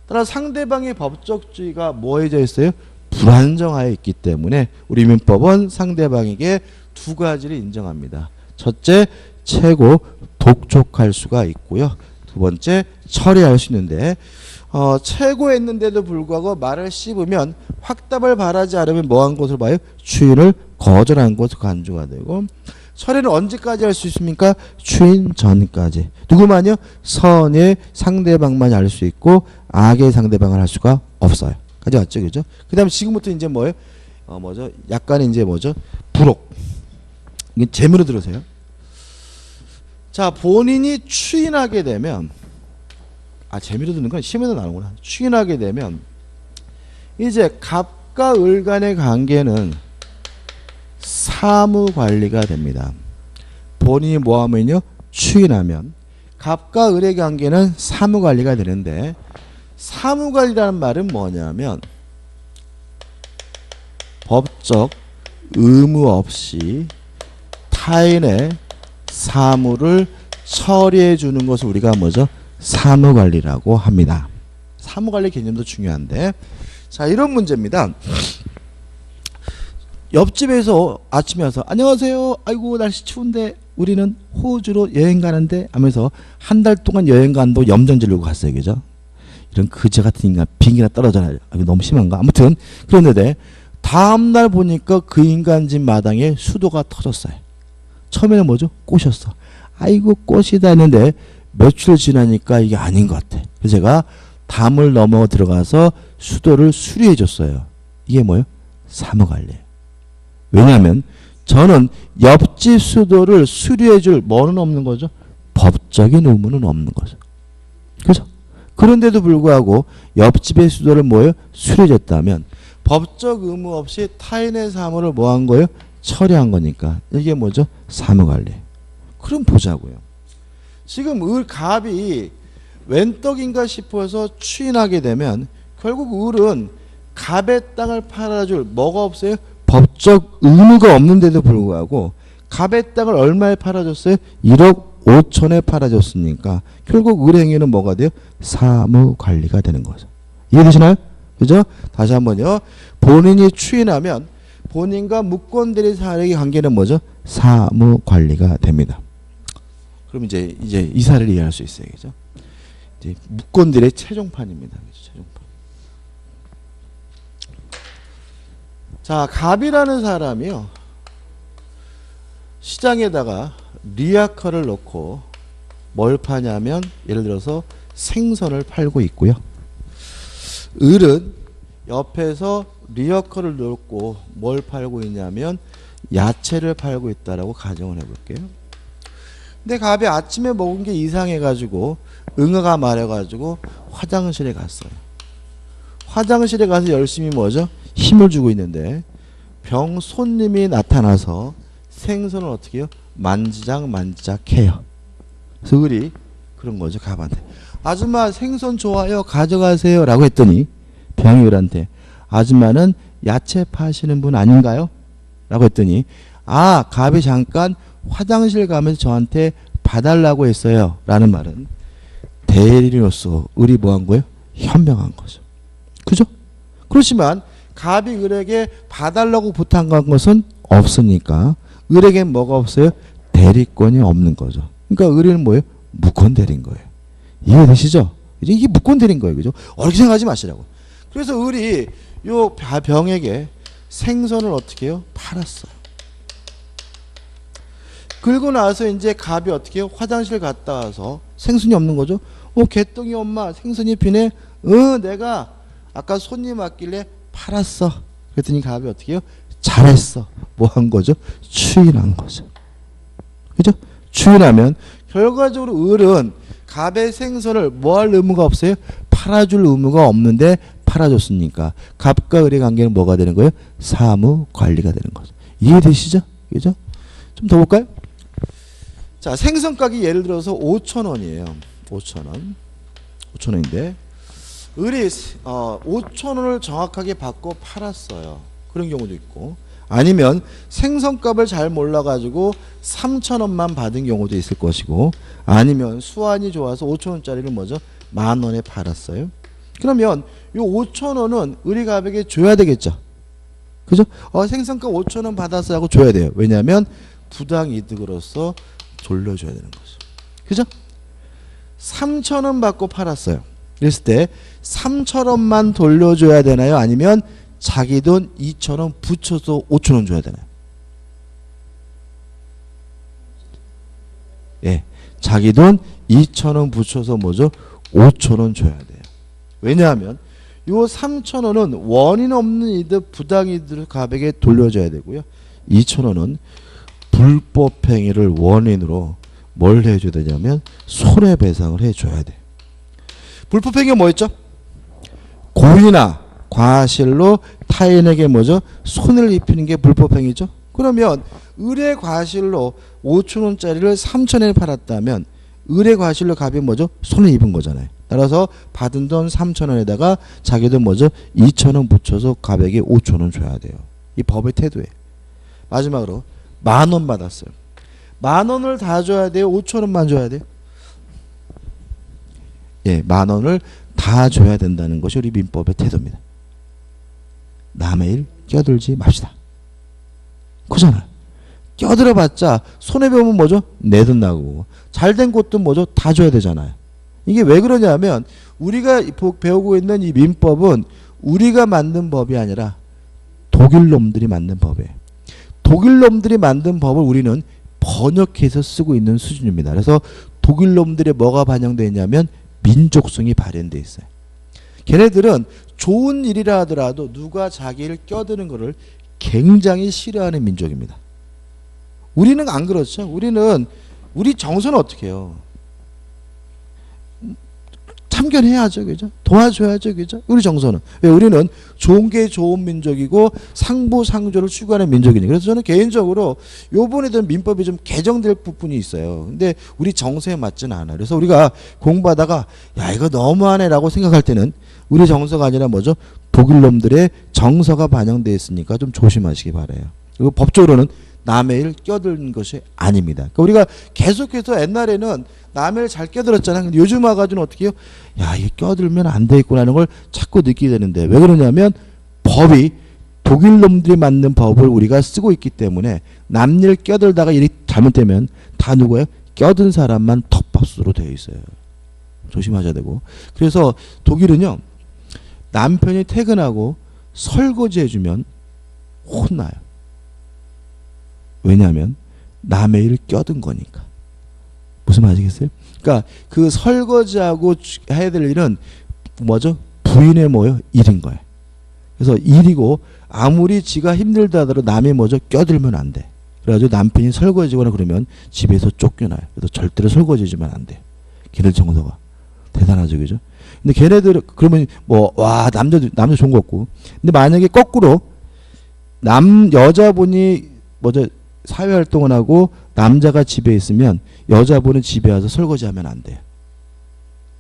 따라 상대방의 법적주의가 뭐해져 있어요? 불안정하여 있기 때문에 우리 민법은 상대방에게 두 가지를 인정합니다. 첫째, 최고 독촉할 수가 있고요. 두 번째, 철회할 수 있는데 최고했는데도 불구하고 말을 씹으면 확답을 바라지 않으면 뭐 한 것으로 봐요? 추인을 거절한 것으로 간주가 되고, 철회는 언제까지 할 수 있습니까? 추인 전까지. 누구만요? 선의 상대방만 할 수 있고 악의 상대방을 할 수가 없어요. 까지 왔죠, 그죠? 그 다음에 지금부터 이제 뭐예요? 뭐죠? 약간 이제 뭐죠? 불혹. 이게 재미로 들으세요. 자, 본인이 추인하게 되면, 재미로 듣는 건 시험에도 나오구나. 추인하게 되면 이제 갑과 을 간의 관계는 사무관리가 됩니다. 본인이 뭐 하면요? 추인하면 갑과 을의 관계는 사무관리가 되는데, 사무관리라는 말은 뭐냐면 법적 의무 없이 타인의 사무를 처리해 주는 것을 우리가 뭐죠? 사무관리라고 합니다. 사무관리 개념도 중요한데, 자, 이런 문제입니다. 옆집에서 아침에 와서 안녕하세요. 아이고 날씨 추운데 우리는 호주로 여행 가는데 하면서 한 달 동안 여행 간다고 염전 지르고 갔어요. 그죠? 이런 그제 같은 인간 비행기나 떨어져요. 너무 심한가? 아무튼 그런데 다음날 보니까 그 인간 집 마당에 수도가 터졌어요. 처음에는 뭐죠? 꽃이었어. 아이고 꽃이다 했는데 며칠 지나니까 이게 아닌 것 같아. 그래서 제가 담을 넘어 들어가서 수도를 수리해 줬어요. 이게 뭐예요? 사무관리예요. 왜냐하면 저는 옆집 수도를 수리해 줄 뭐는 없는 거죠? 법적인 의무는 없는 거죠. 그죠? 그런데도 불구하고 옆집의 수도를 뭐예요? 수리해줬다면 법적 의무 없이 타인의 사무를 뭐 한 거예요? 처리한 거니까 이게 뭐죠? 사무관리. 그럼 보자고요. 지금 갑이 웬 떡인가 싶어서 추인하게 되면 결국 을은 갑의 땅을 팔아줄 뭐가 없어요? 법적 의무가 없는데도 불구하고 갑의 땅을 얼마에 팔아줬어요? 1억 5천에 팔아줬으니까 결국 을 행위는 뭐가 돼요? 사무관리가 되는 거죠. 이해되시나요? 그죠? 다시 한번요. 본인이 추인하면 본인과 무권대리 사례의 관계는 뭐죠? 사무관리가 됩니다. 그럼 이제 이 사례를 이해할 수 있어요. 그죠? 이제 무권대리의 최종판입니다. 그죠? 최종판. 자, 갑이라는 사람이요. 시장에다가 리아카를 넣고 뭘 파냐면 예를 들어서 생선을 팔고 있고요. 을은 옆에서 리어커를 넣고 뭘 팔고 있냐면 야채를 팔고 있다라고 가정을 해볼게요. 근데 갑이 아침에 먹은 게 이상해가지고 응아가 말해가지고 화장실에 갔어요. 화장실에 가서 열심히 뭐죠? 힘을 주고 있는데 병 손님이 나타나서 생선을 어떻게 해요? 만지작 해요. 그래서 을이 그런 거죠. 갑한테. 아줌마 생선 좋아요. 가져가세요. 라고 했더니 병이 을한테 아줌마는 야채 파시는 분 아닌가요? 라고 했더니 아, 갑이 잠깐 화장실 가면서 저한테 봐달라고 했어요. 라는 말은 대리로서 을이 뭐 한 거예요? 현명한 거죠. 그죠? 그렇지만 갑이 을에게 봐달라고 부탁한 것은 없으니까 을에게 뭐가 없어요? 대리권이 없는 거죠. 그러니까 을은 뭐예요? 무권대리인 거예요. 이해되시죠? 이게 무권대리인 거예요. 그죠? 어렵게 생각하지 마시라고. 그래서 을이 요 병에게 생선을 어떻게 해요? 팔았어요. 그리고 나서 이제 갑이 어떻게 해요? 화장실 갔다 와서 생선이 없는 거죠. 개똥이 엄마 생선이 비네. 내가 아까 손님 왔길래 팔았어. 그랬더니 갑이 어떻게 해요? 잘했어. 뭐 한 거죠? 추인한 거죠. 그죠? 추인하면 결과적으로 을은 갑의 생선을 뭐 할 의무가 없어요? 팔아줄 의무가 없는데 팔아줬으니까 갑과 을의 관계는 뭐가 되는 거예요? 사무관리가 되는 거죠. 이해되시죠? 그죠? 좀 더 볼까요? 자, 생선가격이 예를 들어서 5,000원이에요. 5,000원. 5,000원인데 을이 5,000원을 정확하게 받고 팔았어요. 그런 경우도 있고 아니면 생선값을 잘 몰라가지고 3,000원만 받은 경우도 있을 것이고 아니면 수완이 좋아서 5,000원짜리를 뭐죠? 10,000원에 팔았어요. 그러면 이 5,000원은 을이 갑에게 줘야 되겠죠. 그죠? 생선값 5,000원 받았어요 하고 줘야 돼요. 왜냐하면 부당이득으로서 돌려줘야 되는 거죠. 그죠? 3,000원 받고 팔았어요. 그랬을 때 3,000원만 돌려줘야 되나요? 아니면 자기 돈 2,000원 붙여서 5,000원 줘야 되나요? 예, 자기 돈 2,000원 붙여서 뭐죠? 5,000원 줘야 돼요. 왜냐하면 요 3,000원은 원인 없는 이득 부당이득을 갑에게 돌려줘야 되고요. 2,000원은 불법행위를 원인으로 뭘 해줘야 되냐면 손해배상을 해줘야 돼요. 불법행위가 뭐였죠? 고의나 과실로 타인에게 뭐죠? 손해를 입히는 게 불법행위죠. 그러면 을의 과실로 5,000원짜리를 3,000원에 팔았다면 을의 과실로 갑이 뭐죠? 손해 입은 거잖아요. 따라서 받은 돈 3,000원에다가 자기 돈 뭐죠? 2,000원 붙여서 갑에게 5,000원 줘야 돼요. 이 법의 태도에. 마지막으로 10,000원 받았어요. 10,000원을 다 줘야 돼요? 5,000원만 줘야 돼요? 예, 10,000원을 다 줘야 된다는 것이 우리 민법의 태도입니다. 남의 일 껴들지 맙시다. 그잖아요. 껴들어봤자 손해보면 뭐죠? 내 돈 나고 잘된 곳도 뭐죠? 다 줘야 되잖아요. 이게 왜 그러냐면 우리가 배우고 있는 이 민법은 우리가 만든 법이 아니라 독일 놈들이 만든 법이에요. 독일 놈들이 만든 법을 우리는 번역해서 쓰고 있는 수준입니다. 그래서 독일 놈들의 뭐가 반영되어 있냐면 민족성이 발현되어 있어요. 걔네들은 좋은 일이라 하더라도 누가 자기를 껴드는 것을 굉장히 싫어하는 민족입니다. 우리는 안 그렇죠. 우리 정서는 어떻게 해요? 참견해야죠, 그죠? 도와줘야죠, 그죠? 우리 정서는. 왜? 우리는 좋은 게 좋은 민족이고 상부상조를 추구하는 민족이니. 그래서 저는 개인적으로 요번에 든 민법이 좀 개정될 부분이 있어요. 근데 우리 정서에 맞지는 않아요. 그래서 우리가 공부하다가 야 이거 너무하네라고 생각할 때는 우리 정서가 아니라 뭐죠? 독일 놈들의 정서가 반영되어 있으니까 좀 조심하시기 바라요. 그리고 법적으로는 남의 일 껴드는 것이 아닙니다. 그러니까 우리가 계속해서 옛날에는 남의 일 잘 껴들었잖아. 근데 요즘 와가지고는 어떻게 해요? 야, 이게 껴들면 안 되겠구나는 걸 자꾸 느끼게 되는데 왜 그러냐면 법이 독일 놈들이 만든 법을 우리가 쓰고 있기 때문에 남 일 껴들다가 일이 잘못되면 다 누구예요? 껴든 사람만 톱밥수로 되어 있어요. 조심하셔야 되고. 그래서 독일은요. 남편이 퇴근하고 설거지 해주면 혼나요. 왜냐하면 남의 일을 껴든 거니까. 무슨 말 아시겠어요? 그러니까 그 설거지하고 해야 될 일은 뭐죠? 부인의 뭐요? 일인 거예요. 그래서 일이고 아무리 지가 힘들다 하더라도 남이 뭐죠? 껴들면 안 돼. 그래가지고 남편이 설거지거나 그러면 집에서 쫓겨나요. 그래서 절대로 설거지 해주면 안 돼. 걔들 정서가. 대단하죠, 그죠? 근데 걔네들 그러면 뭐 와 남자 좋은 거 없고. 근데 만약에 거꾸로 여자분이 뭐죠? 사회활동을 하고 남자가 집에 있으면 여자분은 집에 와서 설거지하면 안 돼요.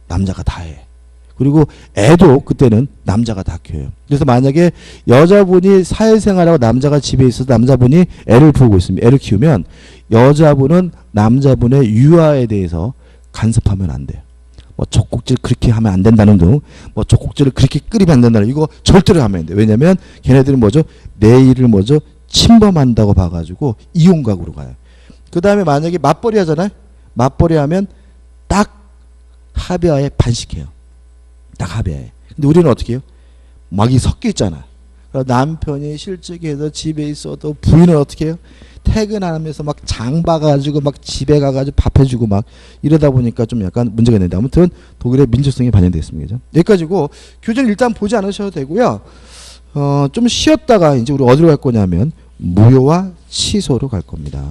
남자가 다 해. 그리고 애도 그때는 남자가 다 키워요. 그래서 만약에 여자분이 사회생활하고 남자가 집에 있어서 남자분이 애를 보고 있으면 애를 키우면 여자분은 남자분의 유아에 대해서 간섭하면 안 돼요. 뭐 젖꼭지를 그렇게 하면 안 된다는 등, 뭐 젖꼭지를 그렇게 끓이면 안 된다는 이거 절대로 하면 안 돼. 왜냐면 걔네들은 뭐죠? 내 일을 뭐죠? 침범한다고 봐가지고 이혼각으로 가요. 그 다음에 만약에 맞벌이 하잖아요. 맞벌이 하면 딱 합의하에 반씩해요. 딱 합의하에. 근데 우리는 어떻게 해요? 막이 섞여 있잖아. 남편이 실직해서 집에 있어도 부인은 어떻게 해요? 퇴근하면서 막 장 봐가지고 막 집에 가가지고 밥 해주고 막 이러다 보니까 좀 약간 문제가 있는데 아무튼 독일의 민주성이 반영되어 있습니다. 여기까지고 교재는 일단 보지 않으셔도 되고요. 좀 쉬었다가 이제 우리 어디로 갈 거냐면 무효와 취소로 갈 겁니다.